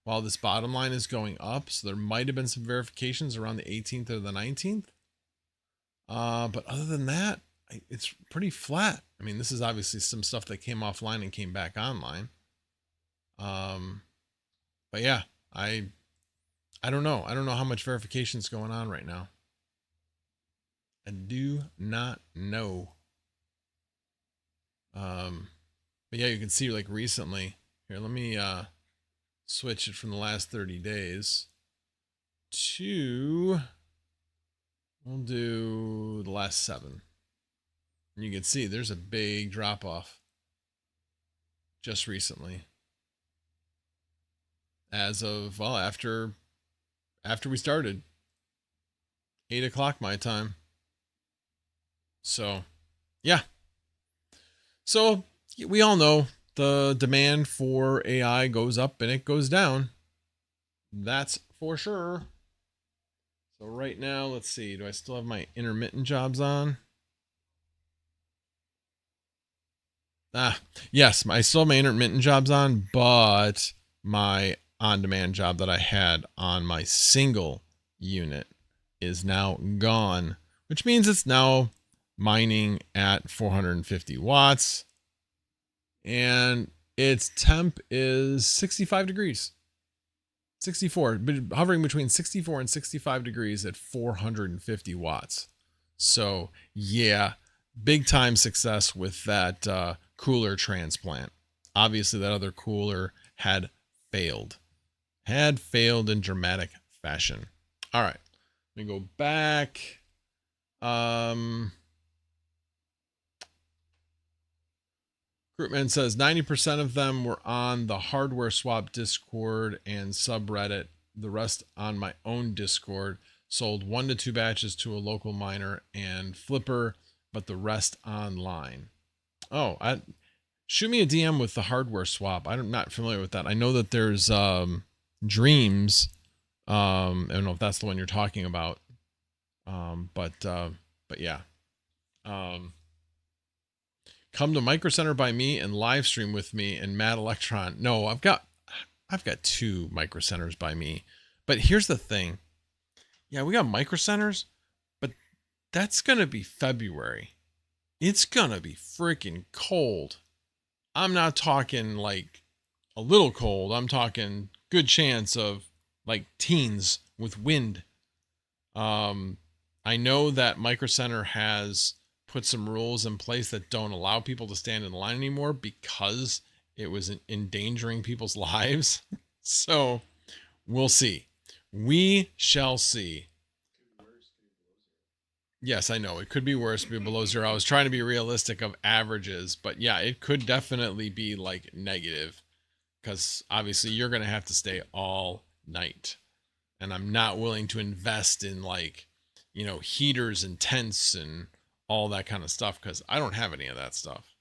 while this bottom line is going up. So there might have been some verifications around the 18th or the 19th. But other than that, it's pretty flat. I mean, this is obviously some stuff that came offline and came back online. But yeah, I don't know. I don't know how much verification is going on right now. I do not know. But yeah, you can see like recently here, let me, switch it from the last 30 days to, we'll do the last 7. And you can see there's a big drop off just recently. As of, well, after we started, 8 o'clock my time. So, yeah. So we all know the demand for AI goes up and it goes down. That's for sure. So right now, let's see. Do I still have my intermittent jobs on? Yes, I still have my intermittent jobs on, but my on-demand job that I had on my single unit is now gone, which means it's now mining at 450 watts and its temp is 65 degrees. 64, hovering between 64 and 65 degrees at 450 watts. So yeah, big time success with that cooler transplant. Obviously that other cooler had failed in dramatic fashion. All right, let me go back. Groupman says 90% of them were on the hardware swap Discord and subreddit. The rest on my own Discord. Sold 1 to 2 batches to a local miner and flipper, but the rest online. Oh, shoot me a DM with the hardware swap. I'm not familiar with that. I know that there's Dreams. I don't know if that's the one you're talking about. But yeah. Come to Micro Center by me and live stream with me and Mad Electron. No, I've got 2 Micro Centers by me. But here's the thing. Yeah, we got Micro Centers, but that's going to be February. It's going to be freaking cold. I'm not talking like a little cold. I'm talking good chance of like teens with wind. I know that Micro Center has put some rules in place that don't allow people to stand in line anymore because it was endangering people's lives. So we'll see. We shall see. Yes, I know it could be worse, be below 0. I was trying to be realistic of averages, but yeah, it could definitely be like negative because obviously you're going to have to stay all night. And I'm not willing to invest in like, heaters and tents and all that kind of stuff because I don't have any of that stuff.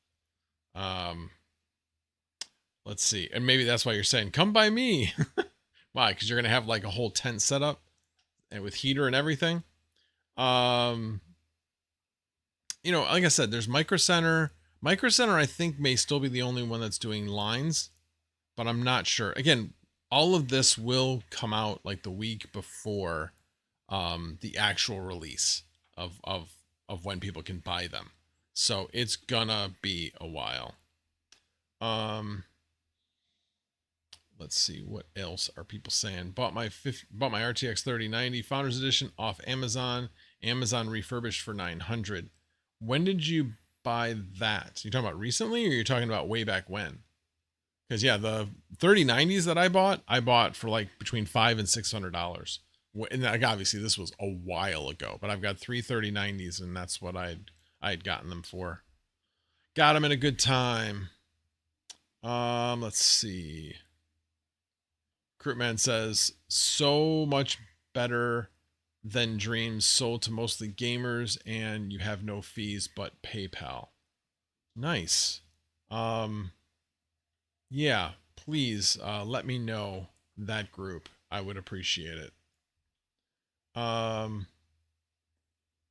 Let's see. And maybe that's why you're saying, come by me. Why? Because you're going to have like a whole tent set up and with heater and everything. Like I said, there's Micro Center. Micro Center, I think, may still be the only one that's doing lines, but I'm not sure. Again, all of this will come out like the week before the actual release of when people can buy them. So it's gonna be a while. Let's see, what else are people saying? Bought my RTX 3090 Founders Edition off Amazon. Amazon refurbished for $900. When did you buy that? You talking about recently, or you're talking about way back when? Because yeah, the 3090s that I bought for like between $500 and $600. And like obviously this was a while ago, but I've got 3 3090s and that's what I'd gotten them for. Got them in a good time. Let's see. Crutman says so much better than Dreams, sold to mostly gamers and you have no fees but PayPal. Nice. Yeah, please let me know that group. I would appreciate it. Mad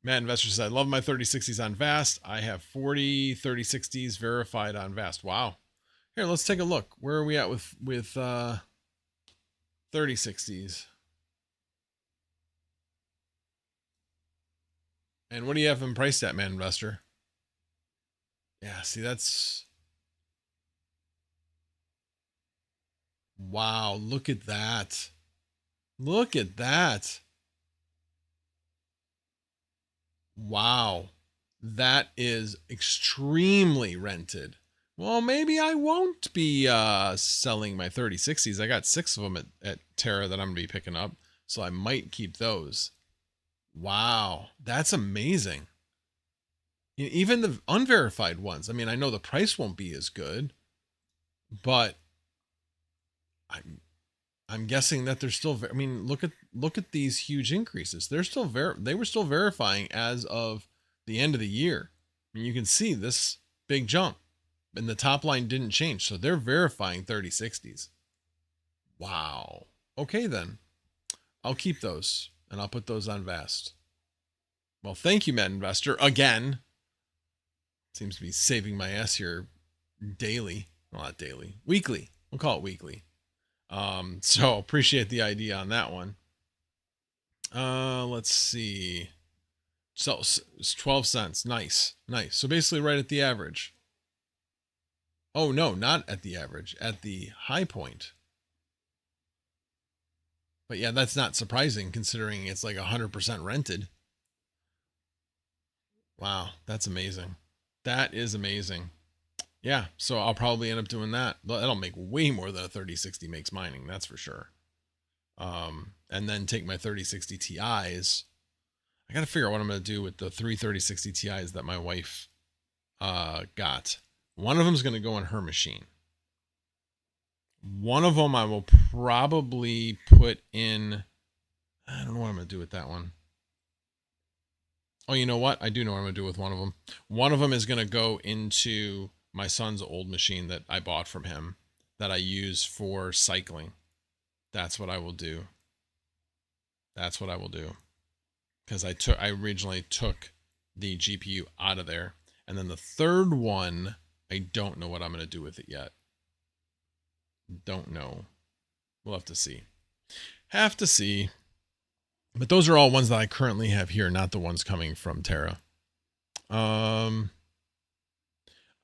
Investor says, I love my 3060s on Vast. I have 40 3060s verified on Vast. Wow. Here, let's take a look. Where are we at with 3060s? And what do you have them priced at, Man Investor? Yeah, see, that's... Wow, look at that. Look at that. Wow, that is extremely rented. Well, maybe I won't be selling my 3060s. I got 6 of them at Terra that I'm going to be picking up. So I might keep those. Wow, that's amazing. Even the unverified ones. I mean, I know the price won't be as good, but I'm guessing that they're still. I mean, look at these huge increases. They're still they were still verifying as of the end of the year. I mean, you can see this big jump, and the top line didn't change, so they're verifying 3060s. Wow. Okay, then I'll keep those and I'll put those on Vast. Well, thank you, Met Investor, again. Seems to be saving my ass here daily. Well, not daily, weekly. We'll call it weekly. So appreciate the idea on that one. Let's see. So it's 12 cents. Nice. Nice. So basically right at the average. Oh, no, not at the average, at the high point. But yeah, that's not surprising considering it's like 100% rented. Wow, that's amazing. That is amazing. Yeah, so I'll probably end up doing that. That'll make way more than a 3060 makes mining, that's for sure. And then take my 3060 Ti's. I got to figure out what I'm going to do with the 3 3060 Ti's that my wife got. One of them is going to go in her machine. One of them I will probably put in. I don't know what I'm going to do with that one. Oh, you know what? I do know what I'm going to do with one of them. One of them is going to go into my son's old machine that I bought from him that I use for cycling. That's what I will do. That's what I will do. Because I originally took the GPU out of there. And then the third one, I don't know what I'm going to do with it yet. Don't know. We'll have to see. Have to see. But those are all ones that I currently have here, not the ones coming from Terra. I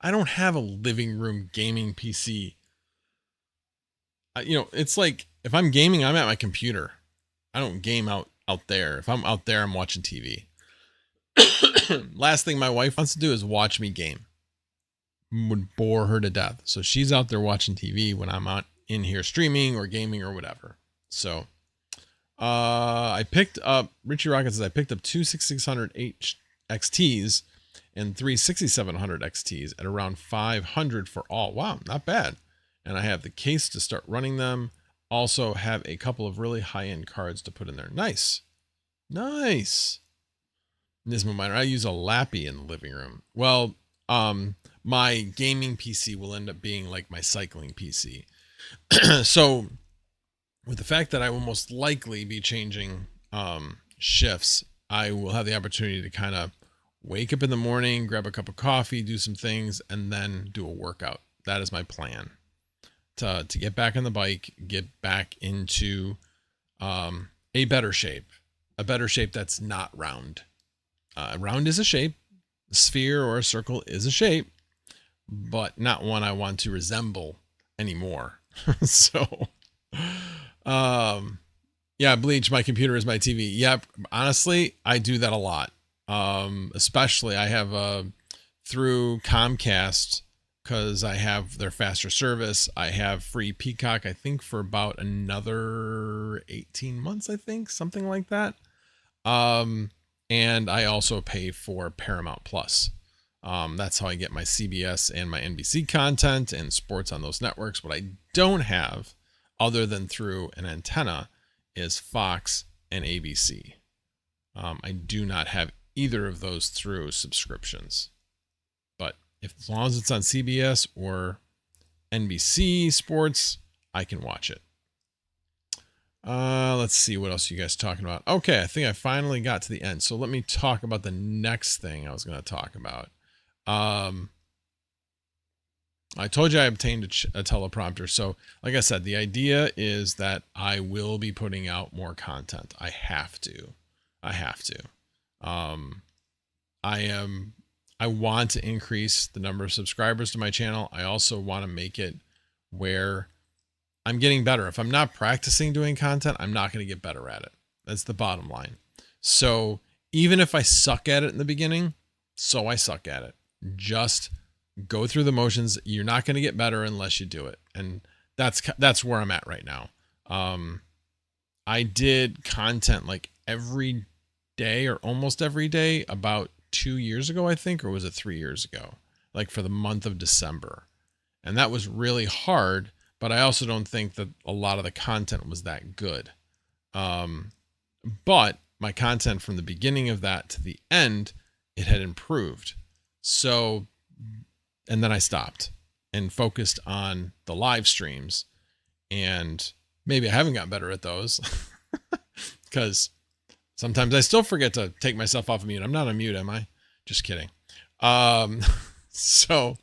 don't have a living room gaming PC. It's like if I'm gaming, I'm at my computer. I don't game out there. If I'm out there, I'm watching TV. Last thing my wife wants to do is watch me game. Would bore her to death. So she's out there watching TV when I'm out in here streaming or gaming or whatever. So I picked up, Richie Rocket says, I picked up two 6600 XTs and three 6700 XTs at around 500 for all. Wow, not bad. And I have the case to start running them. Also have a couple of really high-end cards to put in there. Nice. Nice. Nismo Miner. I use a Lappy in the living room. Well, my gaming PC will end up being like my cycling PC. So with the fact that I will most likely be changing shifts, I will have the opportunity to kind of wake up in the morning, grab a cup of coffee, do some things, and then do a workout. That is my plan. To get back on the bike, get back into a better shape. A better shape that's not round. Round is a shape. A sphere or a circle is a shape, but not one I want to resemble anymore. So, yeah, Bleach, my computer is my TV. Yep. Honestly, I do that a lot. Especially I have, through Comcast, because I have their faster service. I have free Peacock, I think for about another 18 months, I think, something like that. And I also pay for Paramount Plus. That's how I get my CBS and my NBC content and sports on those networks. What I don't have, other than through an antenna, is Fox and ABC. I do not have either of those through subscriptions. But as long as it's on CBS or NBC Sports, I can watch it. Let's see what else you guys are talking about. Okay, I think I finally got to the end. So let me talk about the next thing I was going to talk about. I told you I obtained a teleprompter. So like I said, the idea is that I will be putting out more content. I have to. I want to increase the number of subscribers to my channel. I also want to make it where I'm getting better. If I'm not practicing doing content, I'm not going to get better at it. That's the bottom line. So even if I suck at it in the beginning, so I suck at it. Just go through the motions. You're not going to get better unless you do it. And that's where I'm at right now. I did content like every day or almost every day about 2 years ago, I think, or was it 3 years ago? Like for the month of December. And that was really hard, but I also don't think that a lot of the content was that good. But my content from the beginning of that to the end, it had improved. So, and then I stopped and focused on the live streams, and maybe I haven't gotten better at those because sometimes I still forget to take myself off of mute. I'm not on mute, am I? Just kidding. So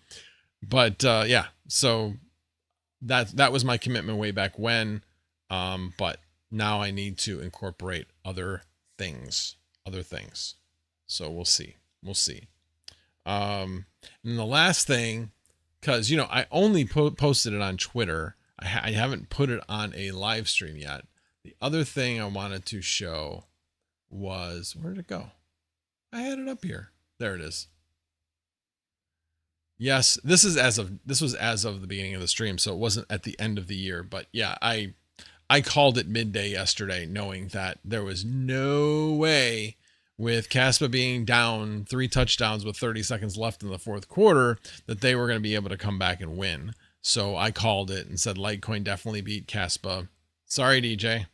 that was my commitment way back when. But now I need to incorporate other things. So we'll see. And the last thing, because, you know, I only posted it on Twitter. I haven't put it on a live stream yet. The other thing I wanted to show was, where did it go? I had it up here. There it is. Yes, this was as of the beginning of the stream, so it wasn't at the end of the year. But yeah, I called it midday yesterday, knowing that there was no way, with Caspa being down 3 touchdowns with 30 seconds left in the fourth quarter, that they were going to be able to come back and win. So I called it and said Litecoin definitely beat Caspa. Sorry, DJ.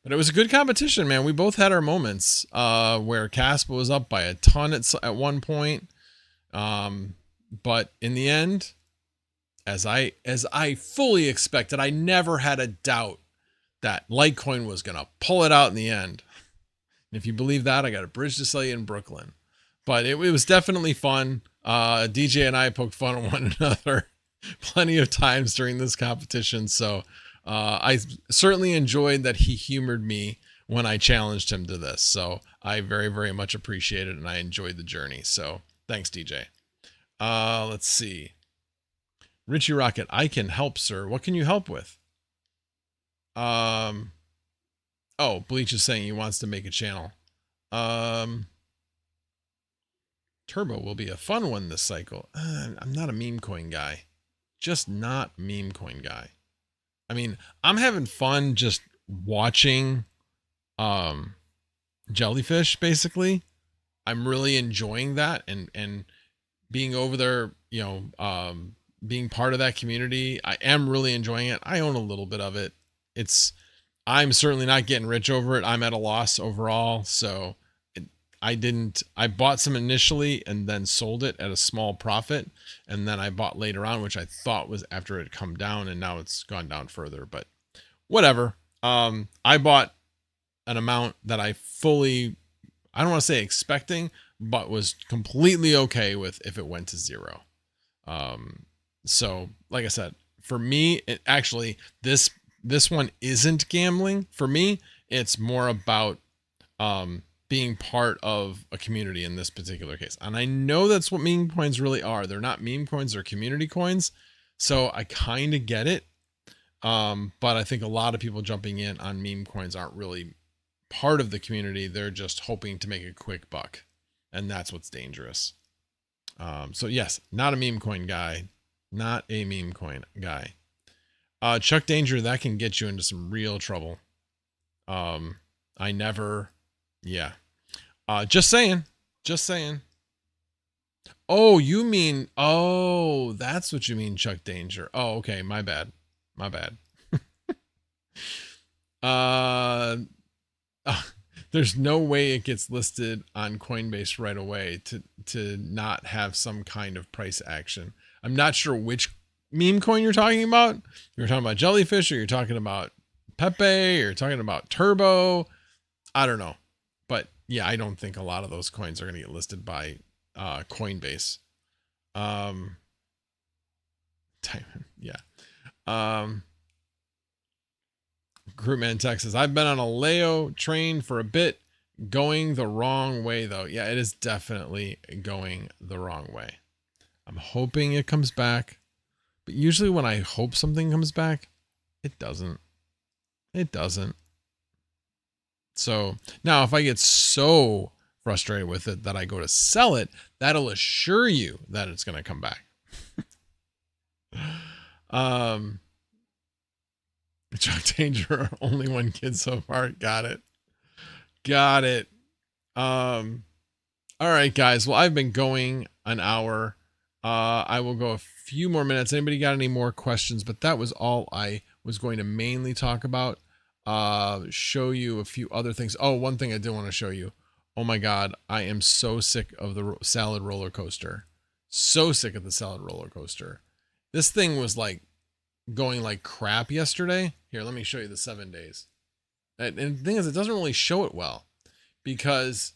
But it was a good competition, man. We both had our moments where Caspa was up by a ton at one point. But in the end, as I fully expected, I never had a doubt that Litecoin was going to pull it out in the end. And if you believe that, I got a bridge to sell you in Brooklyn. But it was definitely fun. DJ and I poked fun at one another plenty of times during this competition. So I certainly enjoyed that he humored me when I challenged him to this. So I very, very much appreciate it, and I enjoyed the journey. So thanks, DJ. Let's see. Richie Rocket, I can help, sir. What can you help with? Oh, Bleach is saying he wants to make a channel. Turbo will be a fun one this cycle. I'm not a meme coin guy. Just not meme coin guy. I mean, I'm having fun just watching Jellyfish, basically. I'm really enjoying that and being over there, you know, being part of that community. I am really enjoying it. I own a little bit of it. I'm certainly not getting rich over it. I'm at a loss overall. So I bought some initially and then sold it at a small profit. And then I bought later on, which I thought was after it had come down, and now it's gone down further, but whatever. I bought an amount that I don't want to say expecting, but was completely okay with if it went to zero. So like I said, for me, this one isn't gambling. For me, it's more about being part of a community in this particular case. And I know that's what meme coins really are. They're not meme coins, they're community coins. So I kind of get it. But I think a lot of people jumping in on meme coins aren't really part of the community. They're just hoping to make a quick buck. And that's what's dangerous. So yes, not a meme coin guy. Not a meme coin guy. Chuck Danger, that can get you into some real trouble. Yeah. Just saying. Oh, that's what you mean, Chuck Danger. Oh, okay. My bad. There's no way it gets listed on Coinbase right away to not have some kind of price action. I'm not sure which meme coin you're talking about. You're talking about Jellyfish, or you're talking about Pepe, or you're talking about Turbo. I don't know. But yeah, I don't think a lot of those coins are going to get listed by Coinbase. Yeah. Groupman Texas. I've been on a Leo train for a bit, going the wrong way though. Yeah, it is definitely going the wrong way. I'm hoping it comes back, but usually when I hope something comes back, it doesn't. So now if I get so frustrated with it that I go to sell it, that'll assure you that it's going to come back. Chuck Danger, only one kid so far. Got it. Got it. All right, guys. Well, I've been going an hour. I will go a few more minutes. Anybody got any more questions? But that was all I was going to mainly talk about. Show you a few other things. Oh, one thing I did want to show you. Oh my God, I am so sick of the salad roller coaster. So sick of the salad roller coaster. This thing was like going like crap yesterday. Here, let me show you the 7 days. And the thing is, it doesn't really show it well because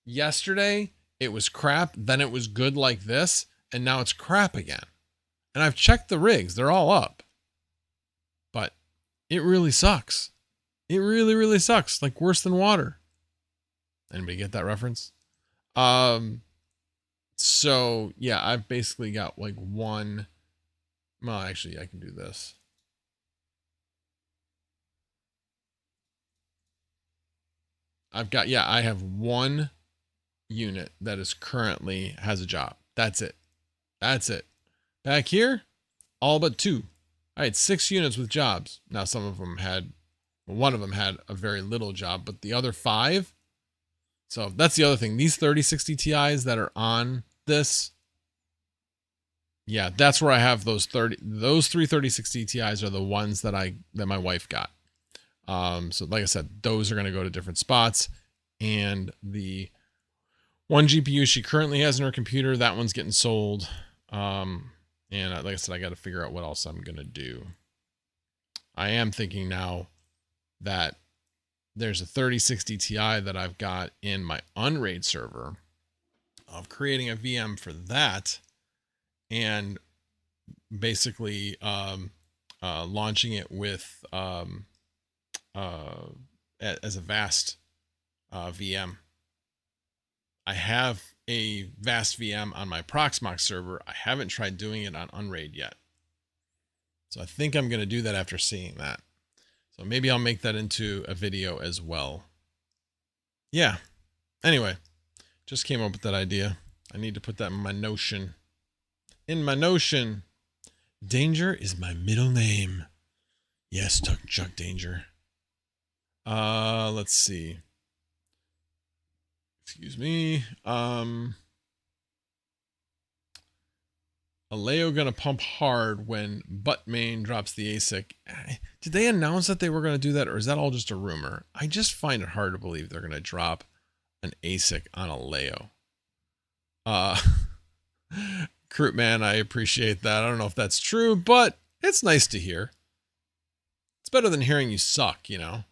yesterday it was crap. Then it was good like this. And now it's crap again. And I've checked the rigs. They're all up. But it really sucks. It really, really sucks. Like worse than water. Anybody get that reference? So yeah, I've basically got like one. Well, actually, I can do this. I have one unit that is currently has a job. That's it. That's it. Back here, all but 2. I had 6 units with jobs. Now, some of them had, one of them had a very little job, but the other 5. So that's the other thing. These 3060 Ti's that are on this. Yeah, that's where I have those 3 3060 Ti's are the ones that my wife got. So like I said, those are going to go to different spots. And the one GPU she currently has in her computer, that one's getting sold. And like I said, I got to figure out what else I'm going to do. I am thinking now that there's a 3060 Ti that I've got in my Unraid server of creating a VM for that and basically launching it with as a Vast VM. I have a Vast VM on my Proxmox server. I haven't tried doing it on Unraid yet. So I think I'm going to do that after seeing that. So maybe I'll make that into a video as well. Yeah. Anyway, just came up with that idea. I need to put that in my Notion. In my Notion, Danger is my middle name. Yes, Chuck Danger. Let's see. Excuse me. Aleo gonna pump hard when Buttmain drops the ASIC. Did they announce that they were gonna do that, or is that all just a rumor? I just find it hard to believe they're gonna drop an ASIC on Aleo. Crude man, I appreciate that. I don't know if that's true, but it's nice to hear. It's better than hearing you suck, you know.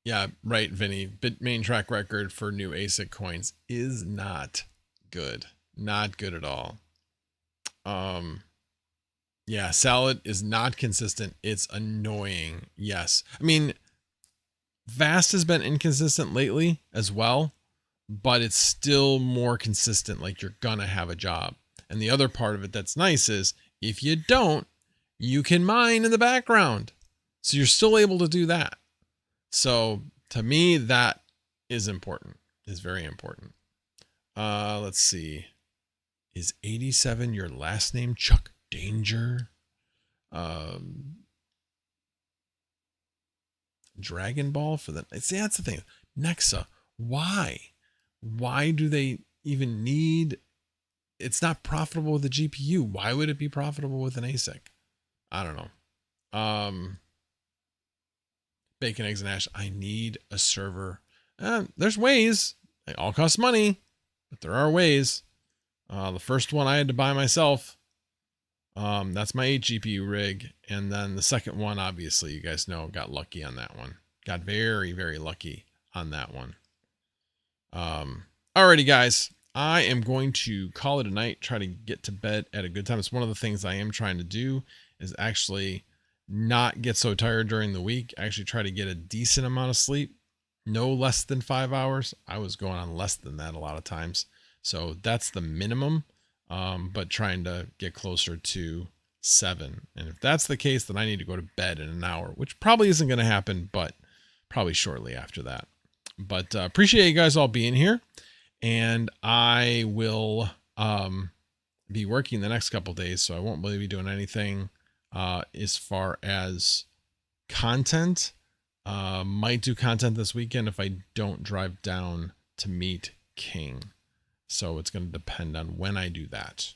Yeah, right, Vinny. Bitmain track record for new ASIC coins is not good. Not good at all. Yeah, Salad is not consistent. It's annoying. Yes. I mean, Vast has been inconsistent lately as well, but it's still more consistent. Like you're gonna have a job. And the other part of it that's nice is if you don't, you can mine in the background. So you're still able to do that. So to me, that is important, is very important. Let's see. Is 87 your last name, Chuck Danger? Dragon Ball for the, see, that's the thing. Nexa, why? Why do they even need, it's not profitable with a GPU. Why would it be profitable with an ASIC? I don't know. Bacon, eggs, and ash. I need a server. There's ways. They all cost money, but there are ways. The first one I had to buy myself. That's my 8 GPU rig. And then the second one, obviously, you guys know, got lucky on that one. Got very, very lucky on that one. Alrighty, guys. I am going to call it a night, try to get to bed at a good time. It's one of the things I am trying to do is actually not get so tired during the week. Actually try to get a decent amount of sleep, no less than 5 hours. I was going on less than that a lot of times. So that's the minimum, but trying to get closer to 7. And if that's the case, then I need to go to bed in an hour, which probably isn't going to happen, but probably shortly after that. But appreciate you guys all being here. And I will be working the next couple days, so I won't really be doing anything as far as content. Might do content this weekend if I don't drive down to meet King. So it's going to depend on when I do that.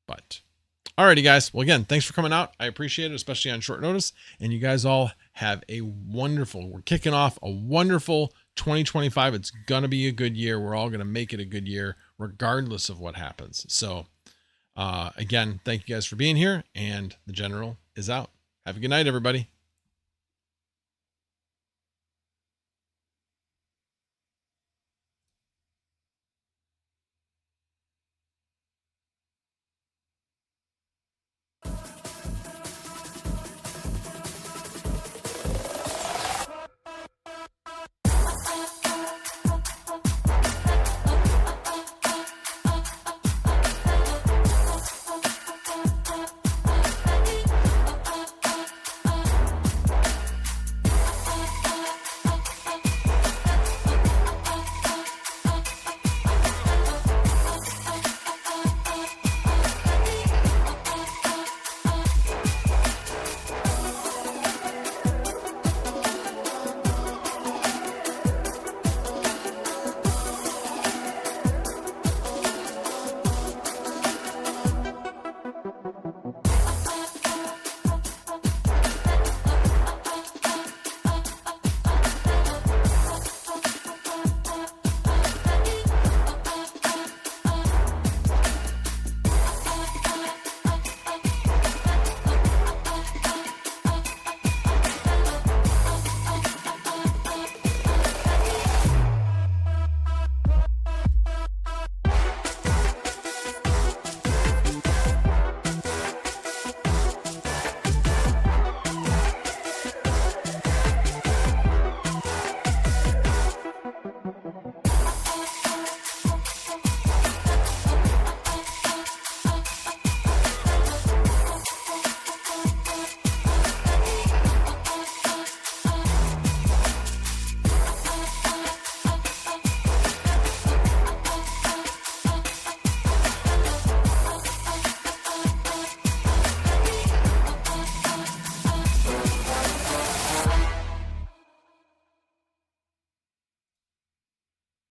But alrighty, guys. Well, again, thanks for coming out. I appreciate it, especially on short notice. And you guys all have a wonderful, we're kicking off a wonderful 2025. It's going to be a good year. We're all going to make it a good year, regardless of what happens. So again, thank you guys for being here. And the general is out. Have a good night, everybody.